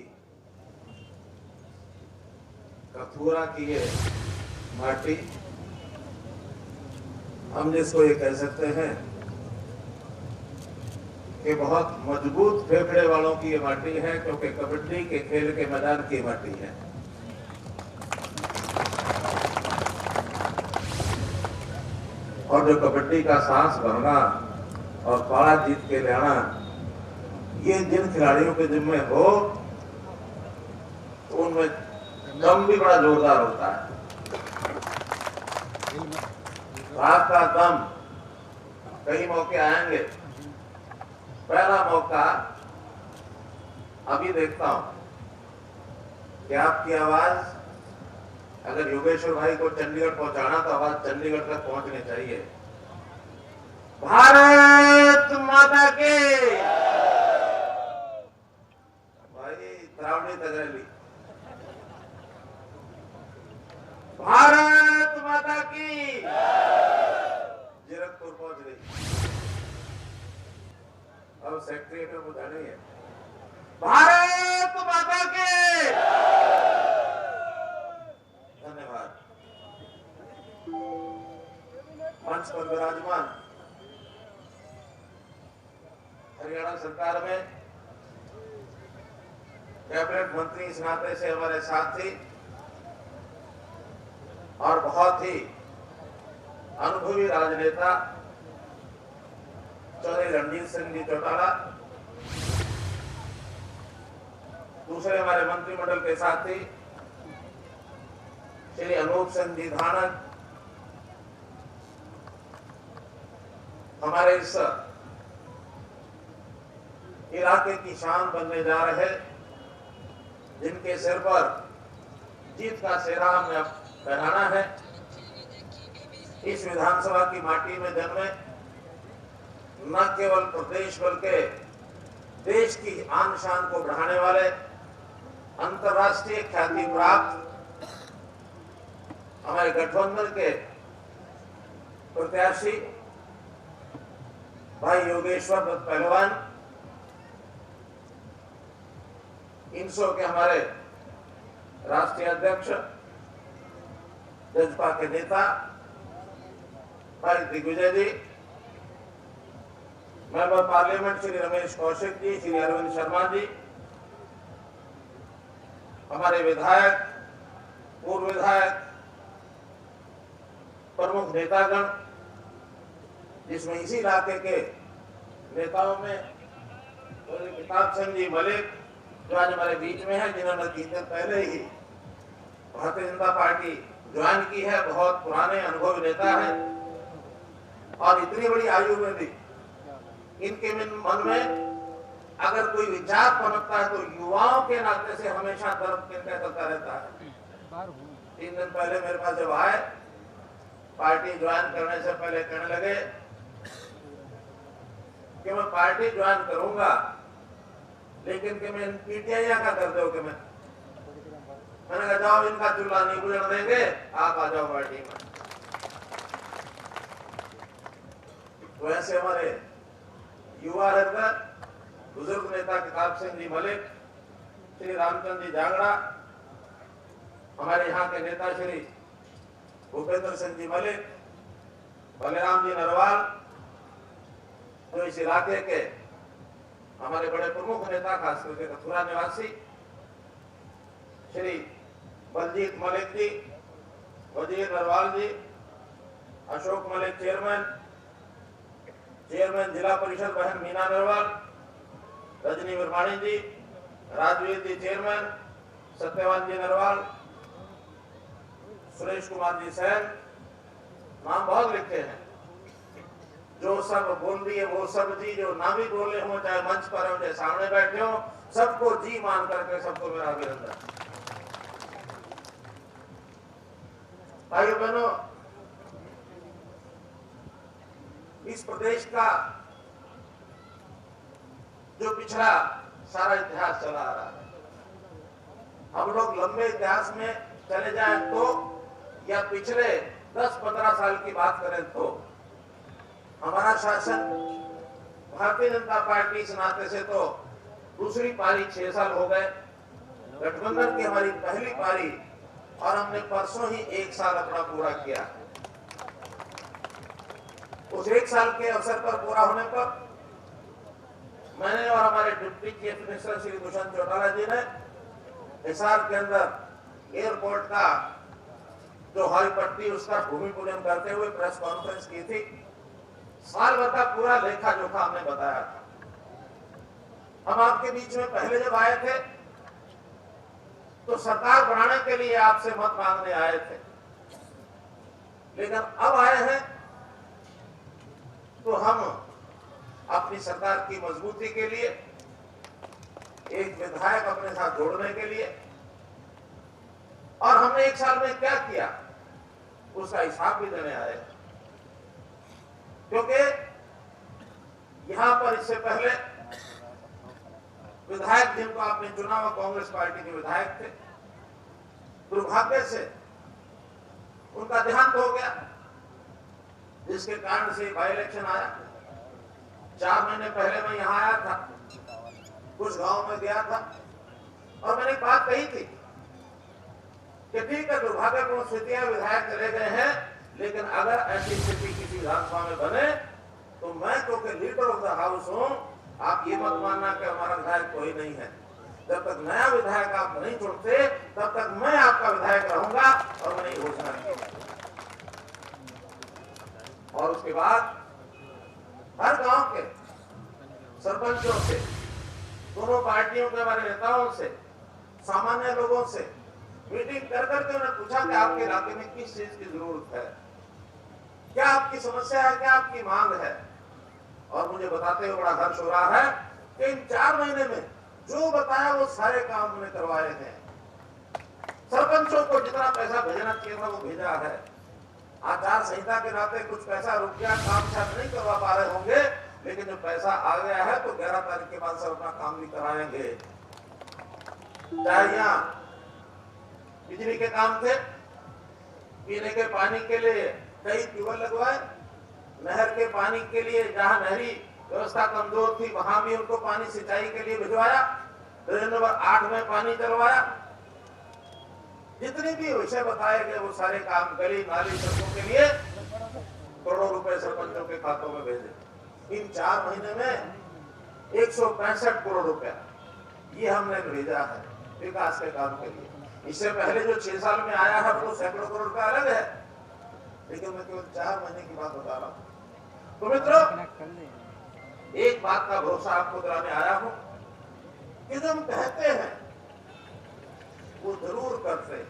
कथुरा की ये माटी, हम जिसको ये कह सकते हैं कि बहुत मजबूत फेफड़े वालों की ये माटी है, क्योंकि कबड्डी के खेल के मैदान की माटी है। और जो कबड्डी का सांस भरना और पारा जीत के लाना, ये जिन खिलाड़ियों के जिम्मे हो तो उनमें दम भी बड़ा जोरदार होता है। तो आपका दम कई मौके आएंगे। पहला मौका अभी देखता हूं कि आपकी आवाज
अगर योगेश्वर भाई को चंडीगढ़ पहुंचाना तो आवाज चंडीगढ़ तक पहुंचनी चाहिए। भारत माता के भाई त्रावणी तगरेली, भारत माता की जीरकपुर पहुंच गई। अब सेक्रेटरी में बुझानी है भारत माता के। धन्यवाद। मंच पर विराजमान हरियाणा सरकार में कैबिनेट मंत्री इस नाते से हमारे साथी और बहुत ही अनुभवी राजनेता चौधरी रणजीत सिंह जी चौटाला, दूसरे हमारे मंत्रिमंडल के साथी श्री अनूप सिंह जी धानक, हमारे इस इलाके की शान बनने जा रहे, जिनके सिर पर जीत का सेहरा हमने अब पहनाना है। इस विधानसभा की माटी में जन्मे न केवल प्रदेश बल्कि देश की आन शान को बढ़ाने वाले, अंतर्राष्ट्रीय ख्याति प्राप्त हमारे गठबंधन के प्रत्याशी भाई योगेश्वर दत्त पहलवान, इनसो के हमारे राष्ट्रीय अध्यक्ष जजपा के नेता भाई दिग्विजय जी, मेंबर पार्लियामेंट श्री रमेश कौशिक जी, श्री अरविंद शर्मा जी, हमारे विधायक, पूर्व विधायक, प्रमुख नेतागण, जिसमें इसी इलाके के नेताओं में प्रताप सिंह जी मलिक जो आज हमारे बीच में है, जिन्होंने 3 दिन पहले ही भारतीय जनता पार्टी ज्वाइन की है, बहुत पुराने अनुभवी नेता है और इतनी बड़ी आयु में भी इनके मन में अगर कोई विचार पनपता है तो युवाओं के नाते से हमेशा दर्द किनका चलता रहता है। 3 दिन पहले मेरे पास जब आए, पार्टी ज्वाइन करने से पहले कहने लगे कि मैं पार्टी ज्वाइन करूंगा, लेकिन कि मैं पीटीआई का कर दो कि मैंने कहा जाओ, इनका चूल्हा नहीं गुजर देंगे, आप आ जाओ पार्टी में। तो ऐसे हमारे युवा रहकर बुजुर्ग नेता प्रताप सिंह जी मलिक, श्री रामचंद्र जी जांगड़ा, हमारे यहाँ के नेता श्री भूपेंद्र सिंह जी मलिक, बलराम जी नरवाल, जो इस इलाके के हमारे बड़े प्रमुख नेता खास करके कथुरा निवासी श्री बलजीत मलिक जी, वजीर नरवाल जी, अशोक मलिक चेयरमैन जिला परिषद बहन मीना नरवाल, रजनी वर्माणी जी, राजवीर जी चेयरमैन, सत्यवान जी नरवाल, सुरेश कुमार जी सैन, नाम बहुत लिखे हैं। जो सब बोल दिए वो सब जी, जो ना भी बोले हो, चाहे मंच पर हो चाहे सामने बैठे हो, सबको जी मान करके सबको मेरा अभिनंदन। भाइयों बहनों, इस प्रदेश का जो पिछड़ा सारा इतिहास चला आ रहा है, हम लोग लंबे इतिहास में चले जाएं तो या पिछले 10-15 साल की बात करें तो हमारा शासन भारतीय जनता पार्टी इस नाते से तो दूसरी पारी 6 साल हो गए, गठबंधन की हमारी पहली पारी, और हमने परसों ही 1 साल अपना पूरा किया। उस 1 साल के अवसर पर पूरा होने पर मैंने और हमारे deputy chief minister Shri Dushyant Chautala ji ने हिसार के अंदर एयरपोर्ट का जो हवाई पट्टी उसका भूमि पूजन करते हुए प्रेस कॉन्फ्रेंस की थी। साल भर का पूरा लेखा जोखा हमने बताया था। हम आपके बीच में पहले जब आए थे तो सरकार बनाने के लिए आपसे मत मांगने आए थे, लेकिन अब आए हैं तो हम अपनी सरकार की मजबूती के लिए एक विधायक अपने साथ जोड़ने के लिए और हमने 1 साल में क्या किया उसका हिसाब भी देने आए, क्योंकि यहां पर इससे पहले विधायक जिनको आपने चुना वो कांग्रेस पार्टी के विधायक थे। दुर्भाग्य से उनका देहांत हो गया, जिसके कारण से बाई इलेक्शन आया। 4 महीने पहले मैं यहां आया था, कुछ गांव में गया था और मैंने एक बात कही थी कि ठीक है, दुर्भाग्यपूर्ण स्थितियां, विधायक चले गए हैं, लेकिन अगर ऐसी स्थिति किसी विधानसभा में बने तो मैं क्योंकि लीडर ऑफ द हाउस हूं, आप ये मत मानना कि हमारा विधायक कोई नहीं है। जब तक नया विधायक आप नहीं चुनते तब तक मैं आपका विधायक रहूंगा और मैंने घोषणा की। और उसके बाद हर गांव के सरपंचों से, दोनों पार्टियों के हमारे नेताओं से, सामान्य लोगों से मीटिंग कर करके उन्हें पूछा कि आपके इलाके में किस चीज की जरूरत है, क्या आपकी समस्या है, क्या आपकी मांग है। और मुझे बताते हुए बड़ा हर्ष हो रहा है कि इन 4 महीने में जो बताया वो सारे काम उन्होंने करवाए हैं। सरपंचों को जितना पैसा भेजना चाहिए था वो भेजा है। आचार संहिता के नाते कुछ पैसा रुक गया, काम शायद नहीं करवा पा रहे होंगे, लेकिन जब पैसा आ गया है तो 11 तारीख के बाद सब अपना काम भी कराएंगे। चाहे यहाँ बिजली के काम थे, पीने के पानी के लिए कई ट्यूबवेल लगवाए, नहर के पानी के लिए जहां नहरी व्यवस्था कमजोर थी वहां भी उनको पानी सिंचाई के लिए भिजवाया, ड्रेन नंबर 8 में पानी चलवाया। जितने भी विषय बताए गए वो सारे काम, गली नाली सड़कों के लिए करोड़ों रुपए सरपंचों के खातों में भेजे। इन 4 महीने में 165 करोड़ रुपया ये हमने भेजा है विकास के काम के लिए। इससे पहले जो 6 साल में आया है वो सैकड़ों करोड़ रुपया अलग है, लेकिन मैं केवल 4 महीने की बात बता रहा हूं। तो मित्रों, एक बात का भरोसा आपको दिलाने आया हूं कि जो हम कहते हैं वो जरूर करते हैं।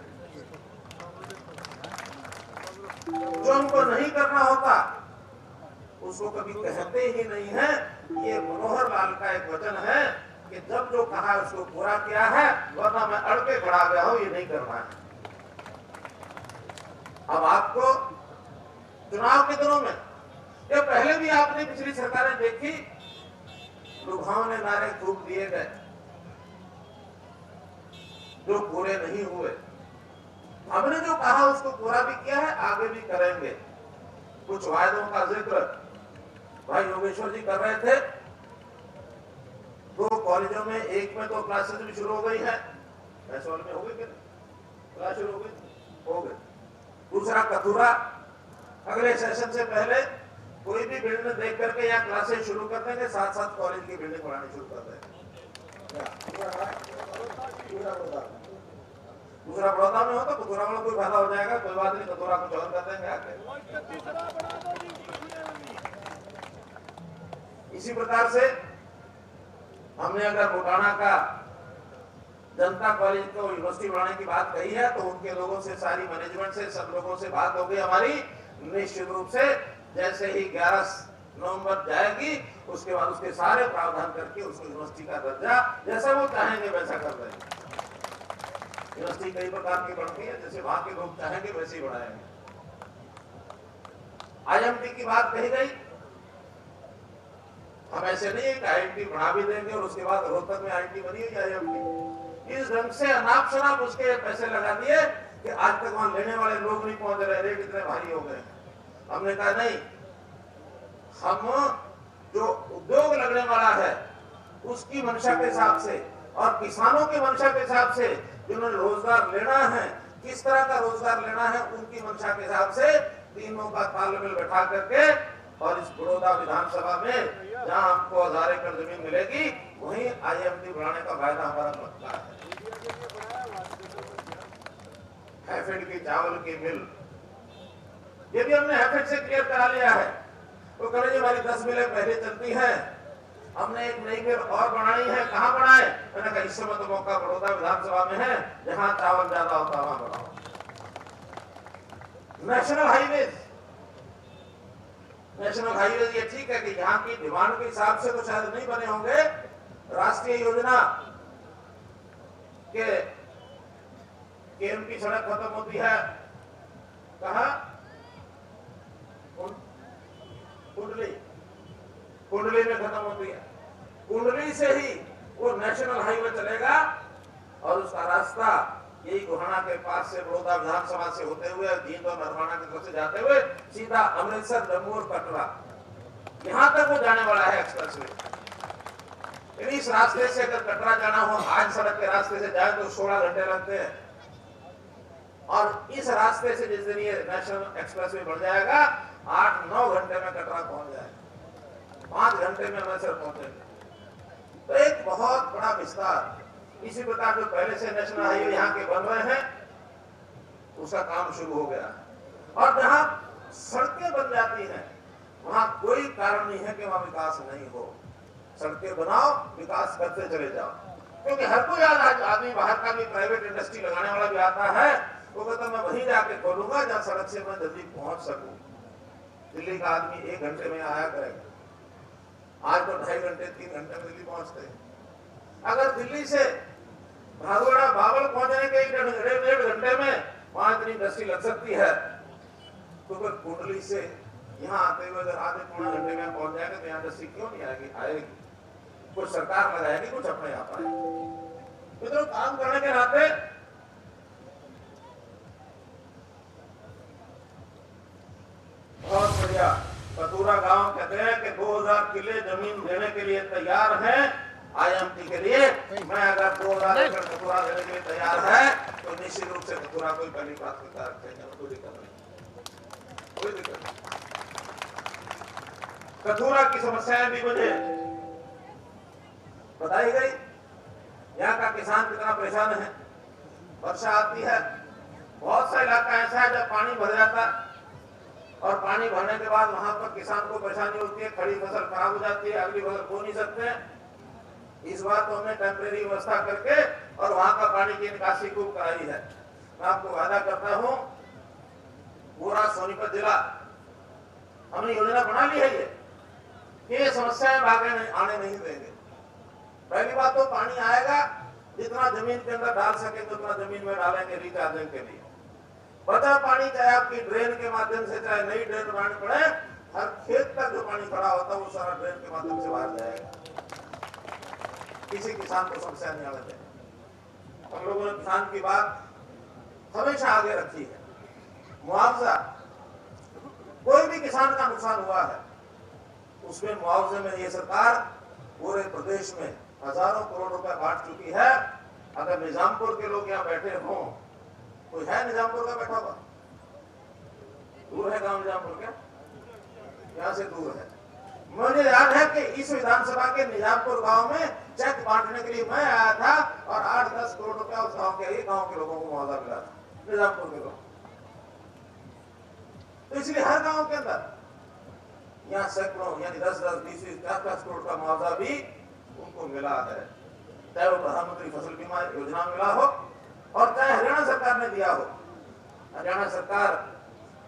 जो हमको नहीं करना होता उसको कभी कहते ही नहीं है। ये मनोहर लाल का एक वचन है कि जब जो कहा है उसको पूरा किया है, वरना मैं अड़ के खड़ा गया हूं, ये नहीं करना है। अब आपको चुनाव के दिनों में, ये पहले भी आपने पिछली सरकारें देखी, लुभावने नारे खूब दिए गए जो पूरे नहीं हुए। हमने जो कहा उसको पूरा भी किया है, आगे भी करेंगे। कुछ वायदों का जिक्र भाई योगेश्वर जी कर रहे थे। 2 कॉलेजों में, एक में तो क्लासेस भी शुरू हो गई है, ऐसा में हो गई क्या, क्लास शुरू हो गई। दूसरा कथुरा, अगले सेशन से पहले कोई भी बिल्डिंग देख करके यहाँ क्लासेस शुरू कर देंगे, साथ साथ कॉलेज की बिल्डिंग बनानी शुरू कर देंगे। दूसरा बड़ौदा में हो तो कथुरा में कोई फायदा हो जाएगा, कोई बात नहीं, कथुरा कुछ और कर देंगे आके। इसी प्रकार से हमने अगर मोटाना का जनता कॉलेज को यूनिवर्सिटी बनाने की बात कही है तो उनके लोगों से, सारी मैनेजमेंट से, सब लोगों से बात हो गई हमारी। निश्चित रूप से जैसे ही 11 नवंबर जाएगी उसके बाद उसके सारे प्रावधान करके उसको यूनिवर्सिटी का दर्जा जैसा वो चाहेंगे वैसा कर देंगे। यूनिवर्सिटी कई प्रकार की बनती है, जैसे वहां के लोग चाहेंगे वैसे ही बढ़ाएंगे। IMT की बात कही गई, हम ऐसे नहीं है कि IMT बढ़ा भी देंगे और उसके बाद रोहतक में IMT बनी हुई IMT। इस ढंग से अनाप शनाप उसके पैसे लगा दिए कि आज तक वहां लेने वाले लोग नहीं पहुंच रहे, रेट इतने भारी हो गए। हमने कहा नहीं, हम जो उद्योग लगने वाला है उसकी मंशा के हिसाब से और किसानों की मंशा के हिसाब से, जिन्होंने रोजगार लेना है, किस तरह का रोजगार लेना है, उनकी मंशा के हिसाब से तीनों का तालमेल बैठा करके और इस बड़ौदा विधानसभा में जहां हमको 1000 एकड़ जमीन मिलेगी वहीं IMT बढ़ाने का वायदा हमारा पक्का है। हैफेड की चावल की मिल, ये भी हमने हैफेड से क्लियर करा लिया है। तो कह रहे हमारी 10 मिलें पहले चलती हैं, हमने एक नई मिल और बनानी है, कहां बनाए? मैंने कहा इस समय तो मौका बड़ौदा विधानसभा में है, जहां चावल ज्यादा होता वहां बनाओ। नेशनल हाईवेज, ये ठीक है कि यहाँ की डिमांड के हिसाब से तो शायद नहीं बने होंगे। राष्ट्रीय योजना के केम की सड़क खत्म होती है कहाँ? कुंडली, कुंडली में खत्म होती है। कुंडली से ही वो नेशनल हाईवे चलेगा और उसका रास्ता यही गोहाना के पास से बड़ौदा विधानसभा से होते हुए जींद और नरवाना की तरफ से जाते हुए सीधा अमृतसर, जम्मू और कटरा, यहां तक वो जाने वाला है एक्सप्रेसवे। इस रास्ते से अगर कटरा जाना हो, आज सड़क के रास्ते से जाए तो 16 घंटे लगते हैं, और इस रास्ते से जिस दिन ये नेशनल एक्सप्रेसवे बढ़ जाएगा 8-9 घंटे में कटरा पहुंच जाएगा, 5 घंटे में अमृतसर पहुंचेंगे। तो एक बहुत बड़ा विस्तार, इसी प्रकार जो पहले से नेशनल हाईवे यहाँ के बन रहे हैं उसका काम शुरू हो गया। और जहां सड़कें बन जाती हैं वहां कोई कारण नहीं है कि वहां विकास नहीं हो। सड़कें बनाओ, विकास करते चले जाओ, क्योंकि हर कोई आज आदमी बाहर का भी प्राइवेट इंडस्ट्री लगाने वाला भी आता है, वो कहता मैं वहीं जाके खोलूंगा जहां सड़क से मैं जल्दी पहुंच सकूं। दिल्ली का आदमी 1 घंटे में आया करेगा, आज तो 2.5 घंटे 3 घंटे में दिल्ली पहुंचते हैं। अगर दिल्ली से भागोड़ा बाबल पहुंचने के 1.5 घंटे में वहां इतनी इंडस्ट्री लग सकती है, तो फिर कुंडली से यहाँ आते हुए अगर आधे पौने घंटे में पहुंच जाएगा तो यहाँ इंडस्ट्री क्यों नहीं आएगी? आएगी, कुछ सरकार लगाएगी, कुछ अपने आप आएगी। तो काम करने के नाते बहुत बढ़िया। कतूरा गांव कहते हैं कि 2000 किले जमीन देने के लिए तैयार है IMT के लिए। मैं अगर 2000 एकड़ कतूरा देने के लिए तैयार है तो निश्चित रूप से कतूरा को पहली प्राथमिकता रखेंगे, कोई दिक्कत नहीं, कोई दिक्कत नहीं। कतूरा की समस्याएं भी मुझे बताई गई। यहाँ का किसान कितना परेशान है। वर्षा आती है, बहुत सा इलाका ऐसा है जब पानी भर जाता है और पानी भरने के बाद वहां पर किसान को परेशानी होती है, खड़ी फसल खराब हो जाती है, अगली फसल बो नहीं सकते। इस बार तो हमने टेम्परेरी व्यवस्था करके और वहां का पानी की निकासी खूब कराई है। मैं आपको वादा करता हूं, पूरा सोनीपत जिला हमने योजना बना ली है ये समस्याएं आने नहीं देंगे। पहली बात तो पानी आएगा, जितना जमीन के अंदर डाल सके तो उतना जमीन में डालेंगे रिचार्जिंग के लिए। बचा पानी चाहे आपकी ड्रेन के माध्यम से, चाहे नई ड्रेन बनानी पड़े, हर खेत तक जो पानी खड़ा होता है वो सारा ड्रेन के माध्यम से बाहर जाएगा। किसी किसान को समस्या नहीं आने देंगे। हम लोगों ने किसान की बात हमेशा आगे रखी है। मुआवजा, कोई भी किसान का नुकसान हुआ है उसमें मुआवजे में ये सरकार पूरे प्रदेश में हजारों करोड़ रुपए बांट चुकी है। अगर निजामपुर के लोग यहाँ बैठे हों, कोई है निजामपुर का बैठा हुआ? दूर है गांव निजामपुर क्या? यहाँ से दूर है। मुझे याद है कि इस विधानसभा के निजामपुर गांव में चेक बांटने के लिए मैं आया था और 8-10 करोड़ रुपया उस गांव के लोगों को मुआवजा मिला था, निजामपुर के लोग। तो इसलिए हर गांव के अंदर यहाँ सैकड़ों यानी 10-10, 20-20, 50 करोड़ का मुआवजा भी उनको मिला है, चाहे वो प्रधानमंत्री फसल बीमा योजना मिला हो और चाहे हरियाणा सरकार ने दिया हो। हरियाणा सरकार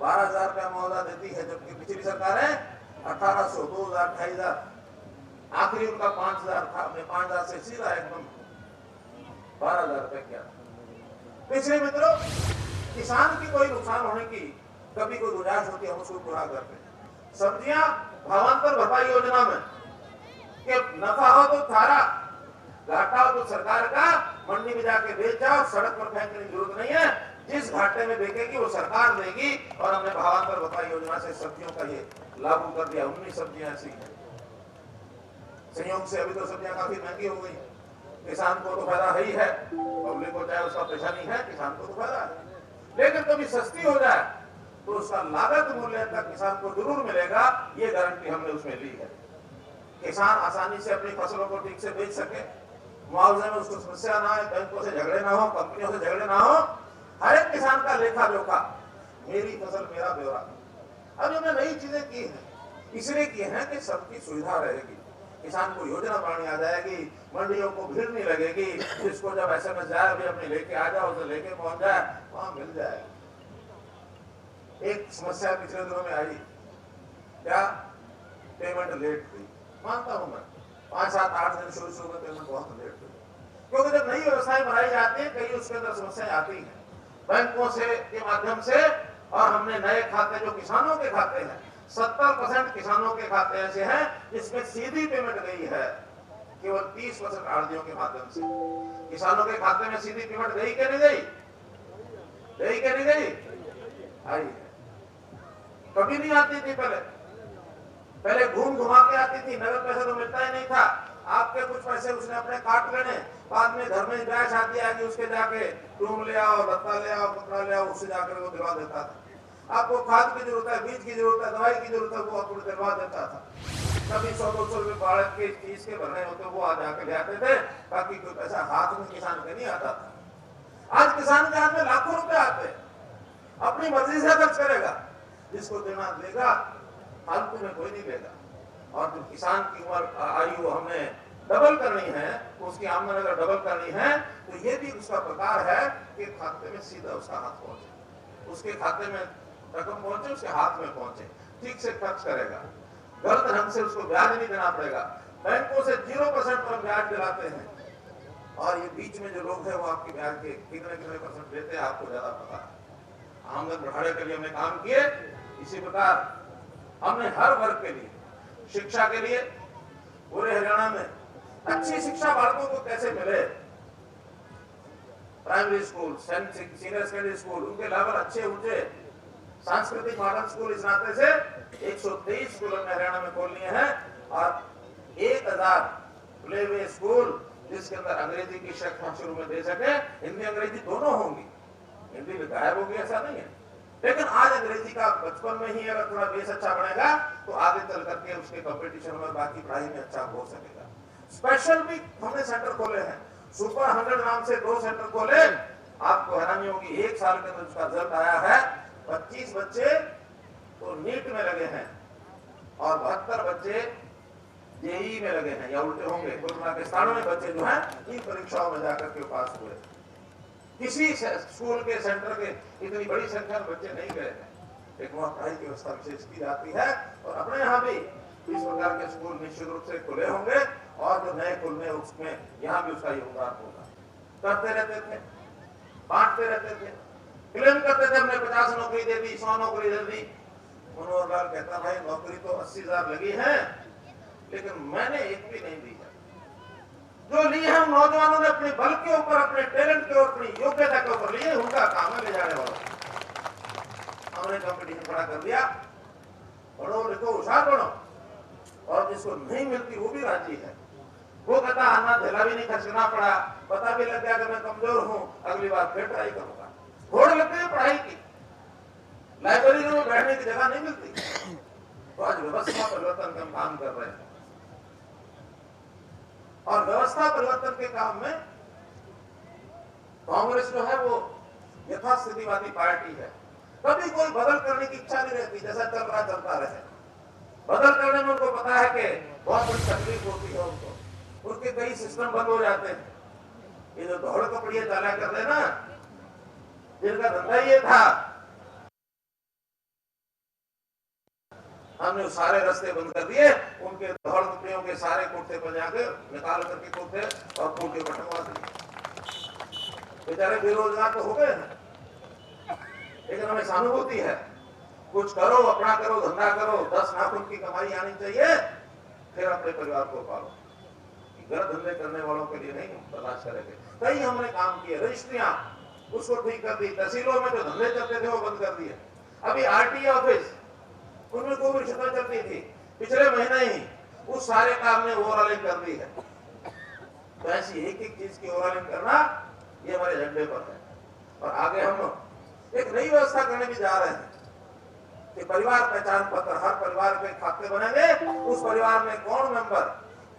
12,000 रुपया मुआवजा देती है, जबकि पिछली सरकार है 1,800, 2,000, 2,500, आखिरी उनका 5,000 था। अपने 5,000 से सीधा एकदम 12,000 रुपए किया। पिछले मित्रों, किसान की कोई नुकसान होने की कभी कोई गुंजाइश होती है, हम उसको पूरा करते हैं। सब्जियां भावांतर भरपाई योजना में कि नफा हो तो थारा, घाटा हो तो सरकार का, मंडी में जाके बेच जाओ, सड़क पर फेंकने की जरूरत नहीं है। जिस घाटे में बेचेगी वो सरकार देगी। और हमने भावांतर भरपाई योजना से सब्जियों का ये लागू कर दिया। 19 सब्जियां ऐसी हैं। संयोग से अभी तो सब्जियां काफी महंगी हो गई। किसान को तो फायदा ही है, पब्लिक को चाहे उसका परेशानी है, किसान को तो फायदा है। लेकिन कभी सस्ती हो जाए तो उसका लागत मूल्य तक किसान को जरूर मिलेगा, ये गारंटी हमने उसमें ली है। किसान आसानी से अपनी फसलों को ठीक से बेच सके, मुआवजे में उसको समस्या ना आए, बैंकों से झगड़े ना हो, कंपनियों से झगड़े ना हो। हर एक किसान का लेखा जोखा, मेरी फसल मेरा ब्यौरा। अब हमने नई चीजें की हैं, इसलिए की है कि सबकी सुविधा रहेगी। किसान को योजना बनानी आ जाएगी, मंडियों को भीड़ नहीं लगेगी, जिसको जब SMS जाए अभी अपने लेके आ जाओ, उसे लेके पहुंच जाए, वहां मिल जाएगा। एक समस्या पिछले दिनों में आई, क्या पेमेंट लेट हुई। मानता हूं मैं 5, 7, 8 दिन शुरू में पेमेंट बहुत लेट हुई, क्योंकि जब नई व्यवस्थाएं बनाई जाती है कई उसके अंदर समस्याएं आती हैं। बैंकों से के माध्यम से, और हमने नए खाते जो किसानों के खाते हैं, 70% किसानों के खाते ऐसे हैं जिसमें सीधी पेमेंट गई है, केवल 30% आड़तियों के माध्यम से। किसानों के खाते में सीधी पेमेंट गई कि नहीं गई? गई कि नहीं गई? आई है। कभी नहीं आती थी पहले घूम घुमा के आती थी, नगद पैसा तो मिलता ही नहीं था। आपके कुछ पैसे उसने अपने काट लेने, बाद में घर में ब्याह शादी आएगी, उसके जाके रूम ले आओ, लत्ता ले आओ, कपड़ा ले आओ, उससे जाकर वो दिलवा देता था। आपको खाद की जरूरत है, बीज की जरूरत है, दवाई की जरूरत है, वो आपको दिलवा देता था। कभी 100-200 रुपए बाढ़ के चीज के भरने होते वो आ जाके ले आते थे, ताकि कोई पैसा हाथ में किसान के नहीं आता था। आज किसान के हाथ में लाखों रुपए आते, अपनी मर्जी से खर्च करेगा, जिसको देना देगा, फालतू में कोई नहीं लेगा। और जो किसान की उम्र आयु हमने डबल करनी है, उसकी आमदन अगर डबल करनी है, तो ये भी उसका प्रकार है कि खाते में सीधा उसका हाथ पहुंचे, उसके खाते में रकम पहुंचे, उसके हाथ में पहुंचे, ठीक से खर्च करेगा, गलत ढंग से उसको ब्याज नहीं देना पड़ेगा। बैंकों से 0% पर ब्याज दिलाते हैं, और ये बीच में जो लोग हैं वो आपके ब्याज के कितने % देते हैं आपको ज्यादा पता है। आमदन बढ़ाने के लिए हमने काम किए। इसी प्रकार हमने हर वर्ग के लिए, शिक्षा के लिए पूरे हरियाणा में अच्छी शिक्षा बालकों को कैसे मिले, primary school, senior secondary school, उनके लेवल अच्छे ऊंचे, सांस्कृतिक मॉडर्न स्कूल, इस नाते से 123 स्कूल हमने हरियाणा में खोल लिए हैं, और 1000 प्ले वे स्कूल जिसके अंदर अंग्रेजी की शिक्षा शुरू में दे सके। हिंदी अंग्रेजी दोनों होंगी, हिंदी में गायब होगी ऐसा नहीं है, लेकिन आज अंग्रेजी का बचपन में ही अगर थोड़ा बेस अच्छा बनेगा तो आगे चल करके उसके कंपटीशन में, बाकी पढ़ाई में अच्छा हो सकेगा। स्पेशल भी हमने सेंटर खोले हैं, सुपर 100 नाम से 2 सेंटर खोले। आपको हैरानी होगी, 1 साल के अंदर उसका रिजल्ट आया है, 25 बच्चे तो नीट में लगे हैं और 72 बच्चे जेईई में लगे हैं, या उल्टे होंगे, कुल मिला के 97 बच्चे जो हैं इन परीक्षाओं में जाकर के पास हुए। किसी स्कूल के सेंटर के इतनी बड़ी संख्या में बच्चे नहीं गए हैं, लेकिन वहाँ पढ़ाई की व्यवस्था विशेष की जाती है। और अपने यहाँ भी इस प्रकार के स्कूल निश्चित रूप से खुले होंगे, और जो नए खुलने उसमें यहाँ भी उसका योगदान होगा। करते रहते थे, बांटते रहते थे, क्लेम करते थे हमने 50 नौकरी दे दी, 100 नौकरी दे दी। मनोहर लाल कहता भाई नौकरी तो 80,000 लगी है, लेकिन मैंने एक भी नहीं दी है। जो लिए हैं नौजवानों ने अपने बल के ऊपर, अपने टैलेंट के ऊपर, अपनी योग्यता के ऊपर लिए, उनका काम है ले जाने वाला। हमने कंपटीशन खड़ा कर दिया, पढ़ो लिखो होशियार बनो, और जिसको नहीं मिलती वो भी राजी है। वो कहता आना धेला भी नहीं खर्चना पड़ा, पता भी लग गया कि मैं कमजोर हूं, अगली बार फिर ट्राई करूंगा। होड़ लगती है पढ़ाई की, लाइब्रेरी में बैठने की जगह नहीं मिलती, तो आज व्यवस्था परिवर्तन का काम कर रहे हैं। और व्यवस्था परिवर्तन के काम में कांग्रेस जो है वो यथास्थितिवादी पार्टी है। कभी कोई बदल करने की इच्छा नहीं रहती, जैसा चल रहा चलता रहे। बदल करने में उनको पता है कि बहुत बड़ी तकलीफ होती है उनको, उनके कई सिस्टम बंद हो जाते हैं। ये जो दौड़ कपड़िया चला कर रहे ना, जिनका धंधा ये था, हमने सारे रास्ते बंद कर दिए, उनके दौड़ कपड़ियों के सारे कुर्ते पजा के निकाल करके कुर्ते और कुर्ते बटवा दिए। बेचारे बेरोजगार तो हो गए हैं, लेकिन हमें सहानुभूति है। कुछ करो, अपना करो, धंधा करो, 10 नाखून की कमाई आनी चाहिए, फिर अपने परिवार को पालो। गलत धंधे करने वालों के लिए नहीं बर्दाश्त करेंगे। कई हमने काम किए, रजिस्ट्रियां उसको ठीक कर दी, तहसीलों में जो धंधे चलते थे वो बंद कर दिए। अभी आरटीए ऑफिस, उनमें कोई रिश्वत चलती थी, पिछले महीने ही उस सारे काम ने ओवरऑलिंग कर दी है। तो ऐसी एक एक चीज की ओवरऑलिंग करना ये हमारे एजेंडे पर है। और आगे हम एक नई व्यवस्था करने भी जा रहे हैं कि परिवार पहचान पत्र हर परिवार के खाते बनेंगे, उस परिवार में कौन मेंबर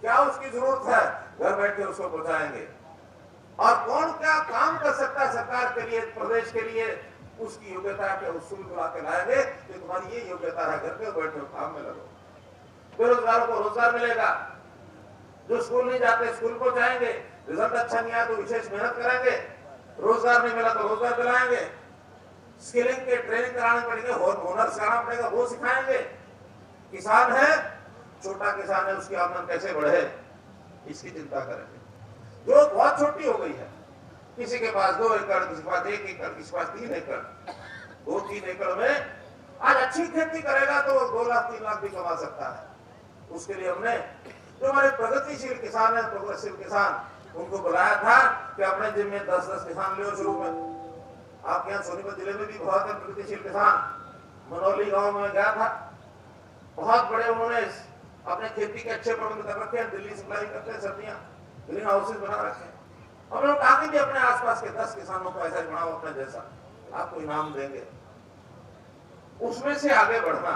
क्या उसकी जरूरत है, घर बैठ के उसको पहुंचाएंगे। और कौन क्या काम कर सकता है सरकार के लिए, प्रदेश के लिए, उसकी योग्यता के उसूल बुला के लाएंगे कि तुम्हारी ये योग्यता है, घर पे बैठो काम में लगो। बेरोजगारों को रोजगार मिलेगा, जो स्कूल नहीं जाते स्कूल को जाएंगे, रिजल्ट अच्छा नहीं आया तो विशेष मेहनत करेंगे, रोजगार नहीं मिला तो रोजगार दिलाएंगे, स्किलिंग के ट्रेनिंग कराने पड़ेंगे, हुनर सिखाना पड़ेगा, वो सिखाएंगे। किसान है, छोटा किसान है, उसकी आमदन कैसे बढ़े इसकी चिंता करेंगे। जो बहुत छोटी हो गई है, किसी के पास 2 एकड़, किसी के पास 1 एकड़, किसी के पास 3 एकड़। 2-3 एकड़ में आज अच्छी खेती करेगा तो 2 लाख 3 लाख भी कमा सकता है। उसके लिए हमने जो हमारे प्रगतिशील किसान है, प्रोग्रेसिव किसान, उनको बुलाया था कि अपने जिम्मे में 10-10 किसान ले शुरू में। आपके यहाँ सोनीपत जिले में भी बहुत है प्रगतिशील किसान। मनौली गांव में गया था, बहुत बड़े उन्होंने अपने खेती के अच्छे प्रबंध कर रखे हैं, दिल्ली सप्लाई करते हैं, सर्दियां ग्रीन हाउसेज बना रखे हैं। हम लोग आगे भी अपने आसपास के 10 किसानों को ऐसा बनाओ अपने जैसा, आपको इनाम देंगे। उसमें से आगे बढ़ना।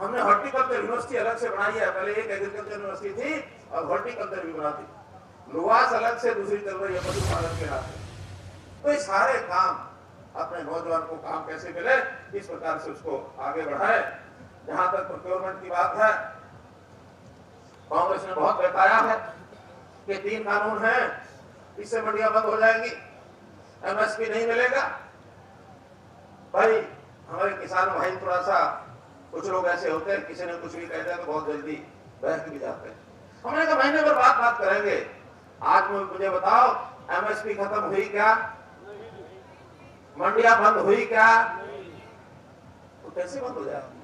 हमने हॉर्टिकल्चर यूनिवर्सिटी अलग से बनाई है, पहले एक एग्रीकल्चर यूनिवर्सिटी थी, अब हॉर्टिकल्चर भी बना दी। लुवास अलग से दूसरी चल रही है पशुपालन के नाते। तो ये सारे काम अपने नौजवान को काम कैसे मिले, इस प्रकार से उसको आगे बढ़ाए। जहां तक प्रोक्योरमेंट की बात है, कांग्रेस ने बहुत बताया है कि 3 कानून हैं, इससे मंडियां बंद हो जाएंगी, एमएसपी नहीं मिलेगा। भाई हमारे किसान भाई थोड़ा सा, कुछ लोग ऐसे होते हैं, किसी ने कुछ भी कह दिया तो बहुत जल्दी बहक भी जाते हैं। हमने कहा महीने भर बात करेंगे। आज मुझे बताओ, एमएसपी खत्म हुई क्या? मंडियां बंद हुई क्या? तो कैसे बंद हो जाएगी?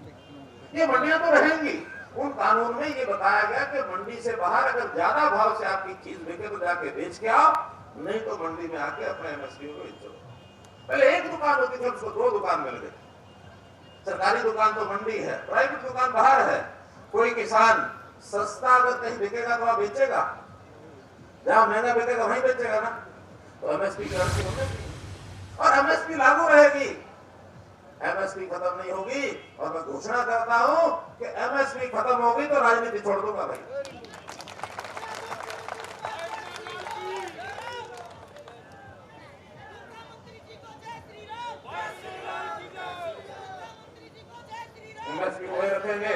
ये मंडियां तो रहेंगी। उन कानून में ये बताया गया कि मंडी से बाहर अगर ज्यादा भाव से आपकी चीज बिके तो जाके बेच के आओ, नहीं तो मंडी में आके अपने एमएसपी को बेचो। पहले एक दुकान होती थी, उसको 2 दुकान मिल गई। सरकारी दुकान तो मंडी है, प्राइवेट दुकान बाहर है। कोई किसान सस्ता अगर कहीं बिकेगा तो वहां बेचेगा, जहां महंगा बिकेगा वहीं बेचेगा ना। तो एमएसपी की राशि होनी चाहिए और एमएसपी लागू रहेगी। एमएसपी खत्म नहीं होगी। और मैं घोषणा करता हूं कि एमएसपी खत्म होगी तो राजनीति छोड़ दूंगा भाई। एमएसपी वही रखेंगे।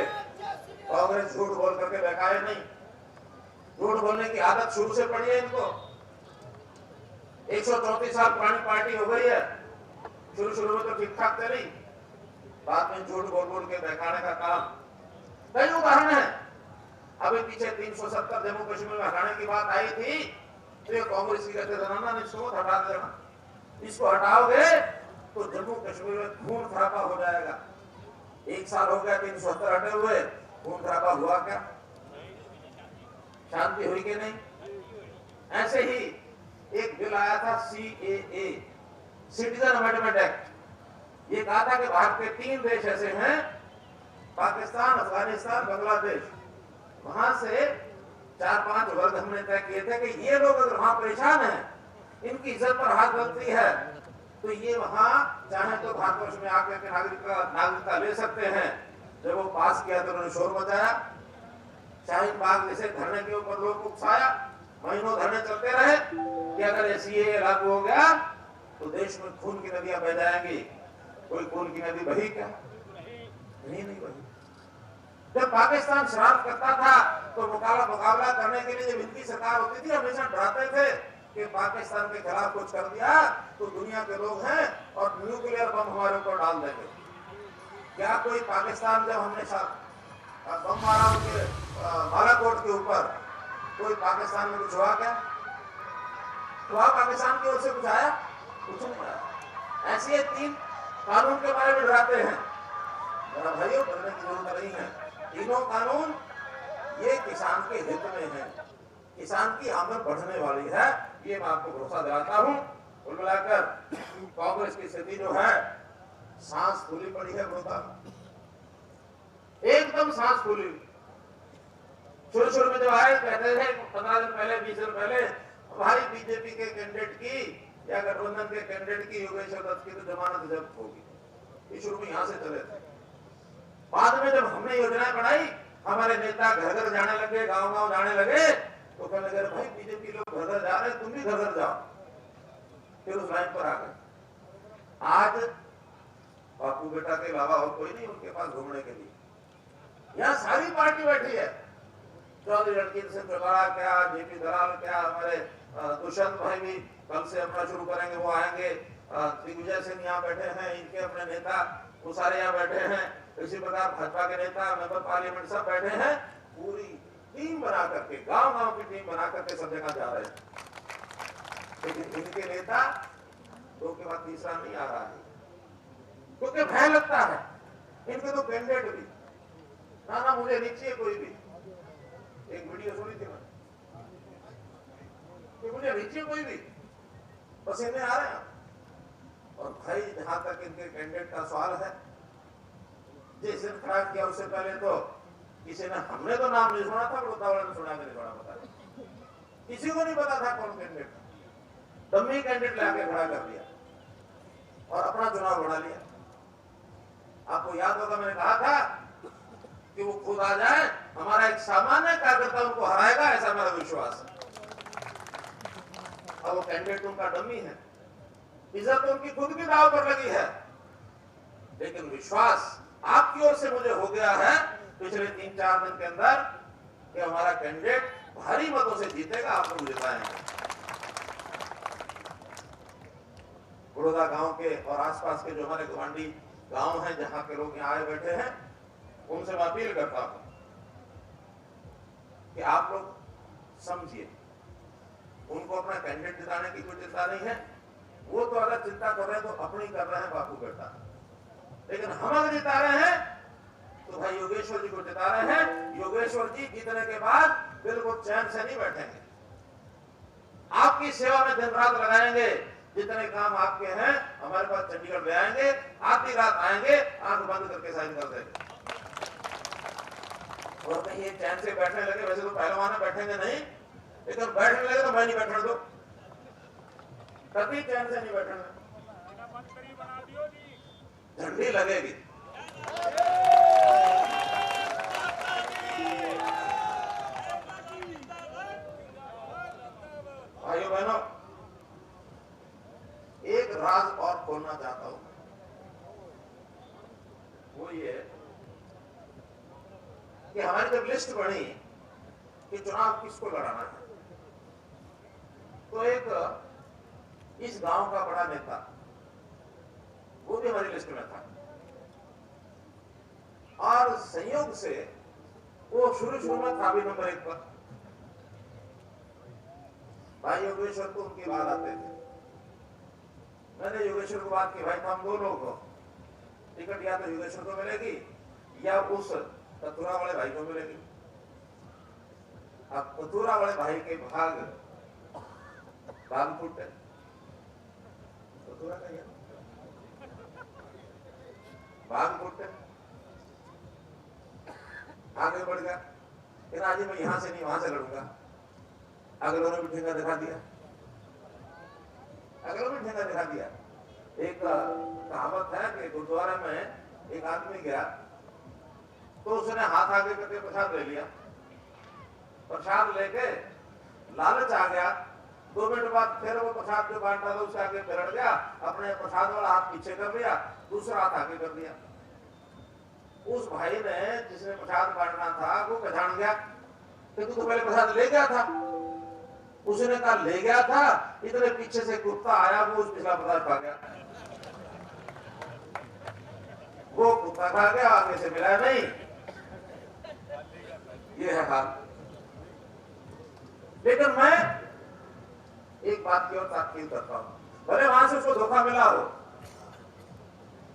कांग्रेस झूठ बोल करके बहकाए नहीं। झूठ बोलने की आदत शुरू से पड़ी है इनको। 134 साल पुरानी पार्टी हो गई है। शुरू में तो ठीक ठाक थे नहीं, बाद में झूठ बोल के बहकाने का काम। कई उदाहरण है। अभी पीछे 370 जम्मू कश्मीर में हटाने की बात आई थी, तो ये कांग्रेस की कहते थे ना इसको हटा देना। इसको हटाओगे तो जम्मू कश्मीर में खून खराबा हो जाएगा। 1 साल हो गया 370 हटे हुए, खून खराबा हुआ क्या? शांति हुई कि नहीं? ऐसे ही एक बिल आया था CAA, सिटीजन अमेंडमेंट एक्ट। ये कहा था कि भारत के 3 देश ऐसे हैं, पाकिस्तान, अफगानिस्तान, बांग्लादेश। वहां से 4-5 वर्ग हमने तय किए थे कि ये लोग अगर वहां परेशान हैं, इनकी इज्जत पर हाथ लगती है, तो ये वहां चाहे तो भारतवर्ष में आकर के नागरिकता ले सकते हैं। जब वो पास किया तो उन्होंने शोर मचाया। शाहीन बाग जैसे धरने के ऊपर लोग उकसाया, महीनों धरने चलते रहे कि अगर CAA लागू हो गया तो देश में खून की नदियां बह जाएंगी। कोई खून की नदी बही क्या? नहीं बही। जब पाकिस्तान शरारत करता था तो मुकाबला करने के लिए जब इनकी सरकार होती थी, हमेशा डराते थे कि पाकिस्तान के खिलाफ कुछ कर दिया तो दुनिया के लोग हैं और न्यूक्लियर बम हमारे ऊपर डाल देंगे। क्या कोई पाकिस्तान, जब हमने बम मारा उनके बालाकोट के ऊपर, कोई पाकिस्तान में कुछ हुआ क्या? तो पाकिस्तान की ओर से कुछ आया? कुछ नहीं आया। ऐसे 3 कानून के बारे में डराते हैं। मेरा भाइयों, डरने की जरूरत नहीं है। तीनों कानून ये किसान के हित में है, किसान की आमदन बढ़ने वाली है, ये मैं आपको भरोसा दिलाता हूं। कुल मिलाकर कांग्रेस की स्थिति जो है, सांस फूली पड़ी है, एकदम सांस फूली। शुरू में जब आए कहते थे 15 दिन पहले, 20 दिन पहले, भाई बीजेपी के कैंडिडेट की या गठबंधन के कैंडिडेट की, योगेश्वर दत्त की तो जमानत जब्त होगी। ये शुरू में यहां से चले थे। बाद में जब हमने योजनाएं बनाई, हमारे नेता घर घर जाने लगे, गांव गांव जाने लगे, तो कहने लगे भाई बीजेपी लोग घर घर जा रहे हैं, तुम भी घर घर जाओ। फिर उस लाइन पर आ गए। आज बापू बेटा के अलावा और कोई नहीं उनके पास घूमने के लिए। यहाँ सारी पार्टी बैठी है। चौधरी रणजीत सिंह चौटाला क्या, JP दलाल क्या, हमारे दुष्यंत भाई भी कल से अपना शुरू करेंगे, वो आएंगे। दिग्विजय सिंह यहाँ बैठे हैं, इनके अपने नेता वो सारे यहाँ बैठे हैं। इसी प्रकार भाजपा के नेता, मेंबर पार्लियामेंट सब बैठे हैं। पूरी टीम बना करके, गांव गांव की टीम बना करके सब जगह जा रहे हैं। लेकिन इनके नेता दो के बाद तीसरा नहीं आ रहा है, क्योंकि भय लगता है। इनके तो कैंडिडेट भी ना मुझे नहीं चाहिए कोई भी। एक वीडियो सुनी थी मैं कि मुझे नहीं चाहिए कोई भी, पसीने आ रहे हैं। और भाई जहां तक इनके कैंडिडेट का सवाल है, जिस दिन खड़ा किया उससे पहले तो किसी ने, हमने तो नाम नहीं सुना था, बड़ौदा वाले ने सुना, मैंने बड़ा पता किसी को नहीं पता था कौन कैंडिडेट, डम्मी कैंडिडेट लाके खड़ा कर दिया और अपना चुनाव बढ़ा लिया। आपको याद होगा मैंने कहा था कि वो खुद आ जाए, हमारा एक सामान्य कार्यकर्ता उनको हराएगा, ऐसा मेरा विश्वास है। अब वो कैंडिडेट उनका डम्मी है, इज्जत तो उनकी खुद की दाव पर लगी है, लेकिन विश्वास आपकी ओर से मुझे हो गया है पिछले 3-4 दिन के अंदर कि हमारा कैंडिडेट भारी मतों से जीतेगा, आप लोग जिताएंगे। बड़ौदा गांव के और आसपास के जो हमारे गवांडी गांव हैं, जहां के लोग यहाँ आए बैठे हैं, उनसे मैं अपील करता हूं कि आप लोग समझिए, उनको अपना कैंडिडेट जिताने की कोई चिंता नहीं है। वो तो अगर चिंता कर रहे हैं तो अपनी कर रहे हैं बापू बेटा, लेकिन हम अगर जिता रहे हैं तो भाई योगेश्वर जी को जिता रहे हैं। योगेश्वर जी जीतने के बाद बिल्कुल चैन से नहीं बैठेंगे, आपकी सेवा में दिन रात लगाएंगे। जितने काम आपके हैं हमारे पास चंडीगढ़ ले आएंगे, आधी रात आएंगे, आंख बंद करके साइन कर देंगे। और कहीं ये चैन से बैठने लगे, वैसे तो पहलवान बैठेंगे नहीं, लेकिन बैठने लगे तो मैं नहीं बैठने दो, कभी चैन से नहीं बैठने, झंडी लगेगी। भाइयों बहनों, एक राज और खोलना चाहता हूं, वो ये कि हमारी जब लिस्ट बनी कि चुनाव किसको लड़ाना है, तो एक इस गांव का बड़ा नेता वो भी हमारी लिस्ट में था, और संयोग से वो शुरू में था भी नंबर 1 पर। भाई योगेश्वर को उनकी बात आते थे, मैंने योगेश्वर को बात की, भाई हम दो लोग हो, टिकट या तो योगेश्वर को मिलेगी या उस कतूरा वाले भाई को मिलेगी। अब कतूरा वाले भाई के भाग फूटे, कतूरा का भाग फूटे, आगे बढ़ गया कि राजी मैं यहां से नहीं वहां से लड़ूंगा। अगलों ने भी ठेका दिखा दिया, एक कहावत है कि गुरुद्वारा में एक आदमी गया तो उसने हाथ आगे करके प्रसाद ले लिया, प्रसाद लेके लालच आ गया, 2 मिनट बाद फिर वो प्रसाद जो बांट रहा था उसके आगे फिर गया, अपने प्रसाद वाला हाथ पीछे कर लिया, दूसरा हाथ आगे कर दिया। उस भाई ने जिसने प्रसाद बांटना था वो पहचान गया कि तू तो पहले प्रसाद ले गया था। उसने कहा ले गया था, इतने पीछे से कुत्ता आया, वो उस पिछला प्रसाद खा गया, वो कुत्ता खा गया, आगे से मिला नहीं। ये है हाल। लेकिन मैं एक बात की और ताकीद करता हूं, भले वहां से उसको धोखा मिला हो,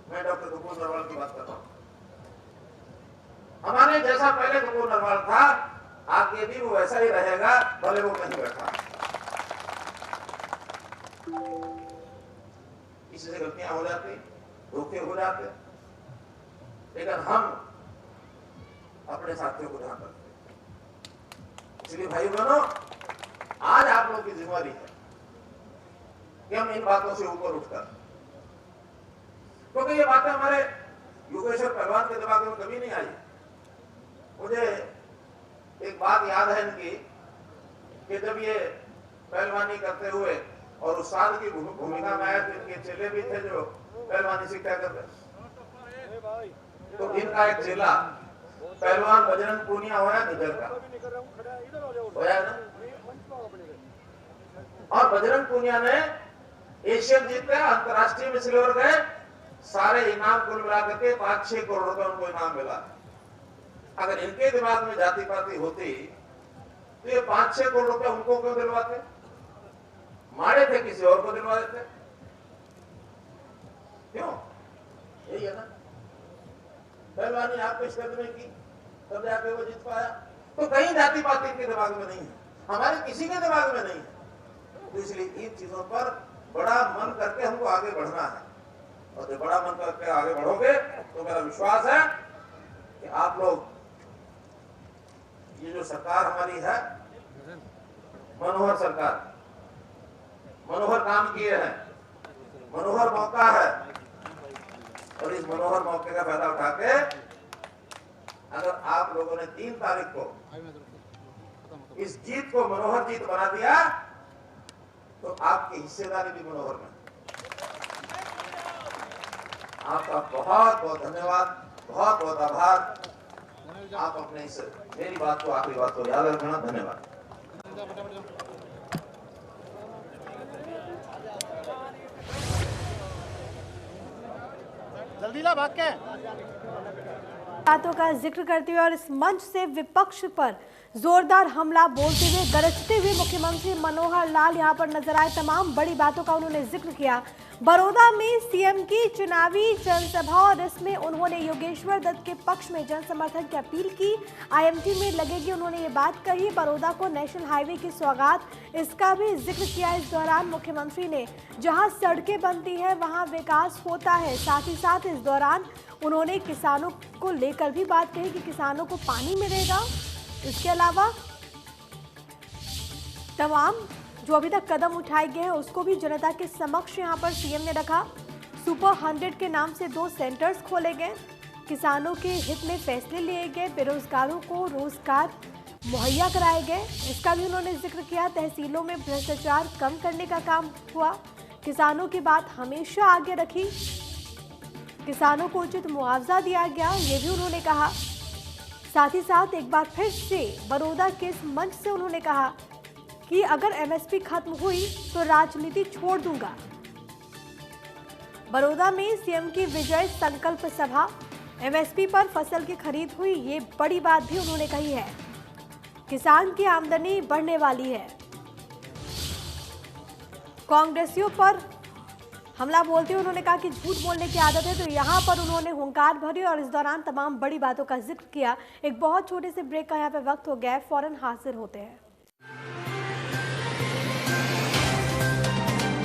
मैं डॉक्टर कपूर नरवाल की बात कर रहा हूं। हमारे जैसा पहले कपूर नरवाल था, आगे भी वो वैसा ही रहेगा, भले वो कहीं बैठा। किसी से गलतियां हो जाती, धोखे हो जाते, लेकिन हम अपने साथियों को ध्यान रखते। इसलिए भाई बहनों, आज आप लोगों की जिम्मेदारी है कि हम इन बातों से ऊपर उठकर, क्योंकि ये बातें हमारे योगेश्वर पहलवान के दिमाग में कभी नहीं आई। मुझे एक बात याद है इनकी कि जब ये पहलवानी करते हुए और उस्ताद की भूमिका में आए, तो इनके चेले भी थे जो पहलवानी सीखा करते। तो इनका एक चेला पहलवान बजरंग पूनिया होया निजर का होया ना, और बजरंग पूनिया ने एशियन जीत गए, अंतरराष्ट्रीय में सिल्वर गए, सारे इनाम कुल मिलाकर के 5-6 करोड़ रुपए उनको इनाम मिला। अगर इनके दिमाग में जाति पाति होती तो ये 5-6 करोड़ रुपए उनको क्यों दिलवाते? मारे थे किसी और को दिलवा देते। क्यों? यही है ना, पहलवानी आपके क्षेत्र में की तब जाके वो जीत पाया। तो कहीं जाति पाति के दिमाग में नहीं है, हमारे किसी के दिमाग में नहीं है। तो इसलिए इन चीजों पर बड़ा मन करके हमको आगे बढ़ना है, और जब बड़ा मन करके आगे बढ़ोगे तो मेरा विश्वास है कि आप लोग, ये जो सरकार हमारी है, मनोहर सरकार, मनोहर काम किए हैं, मनोहर मौका है, और इस मनोहर मौके का फायदा उठा के अगर आप लोगों ने 3 तारीख को इस जीत को मनोहर जीत बना दिया तो आपकी हिस्सेदारी भी मनोहर में। आपका बहुत बहुत धन्यवाद, बहुत बहुत आभार। आप अपने इस मेरी बात को, आखिरी बात को याद रखना। धन्यवाद।
जल्दी ला भाग के।
बातों का जिक्र करते हुए और इस मंच से विपक्ष पर जोरदार हमला बोलते हुए गरजते हुए मुख्यमंत्री मनोहर लाल यहां पर नजर आए। तमाम बड़ी बातों का उन्होंने जिक्र किया। बड़ौदा में सीएम की चुनावी जनसभा और इसमें उन्होंने योगेश्वर दत्त के पक्ष में जन समर्थन की अपील की। आईएमटी में लगेगी, उन्होंने ये बात कही। बड़ौदा को नेशनल हाईवे की सौगात, इसका भी जिक्र किया। इस दौरान मुख्यमंत्री ने जहां सड़कें बनती है वहां विकास होता है। साथ ही साथ इस दौरान उन्होंने किसानों को लेकर भी बात कही कि किसानों को पानी मिलेगा। इसके अलावा तमाम जो अभी तक कदम उठाए गए हैं उसको भी जनता के समक्ष यहां पर सीएम ने रखा। सुपर 100 के नाम से 2 सेंटर्स खोले गए, किसानों के हित में फैसले लिए गए, बेरोजगारों को रोजगार मुहैया कराए गए, इसका भी उन्होंने जिक्र किया। तहसीलों में भ्रष्टाचार कम करने का काम हुआ, किसानों की बात हमेशा आगे रखी, किसानों को उचित मुआवजा दिया गया, ये भी उन्होंने कहा। साथ ही साथ एक बार फिर से बड़ौदा के इस मंच से उन्होंने कहा कि अगर एमएसपी खत्म हुई तो राजनीति छोड़ दूंगा। बड़ौदा में सीएम की विजय संकल्प सभा, एमएसपी पर फसल की खरीद हुई, ये बड़ी बात भी उन्होंने कही है। किसान की आमदनी बढ़ने वाली है। कांग्रेसियों पर हमला बोलते हुए उन्होंने कहा कि झूठ बोलने की आदत है, तो यहाँ पर उन्होंने हुंकार भरी और इस दौरान तमाम बड़ी बातों का जिक्र किया। एक बहुत छोटे से ब्रेक का यहाँ पे वक्त हो गया है, फौरन हाजिर होते हैं।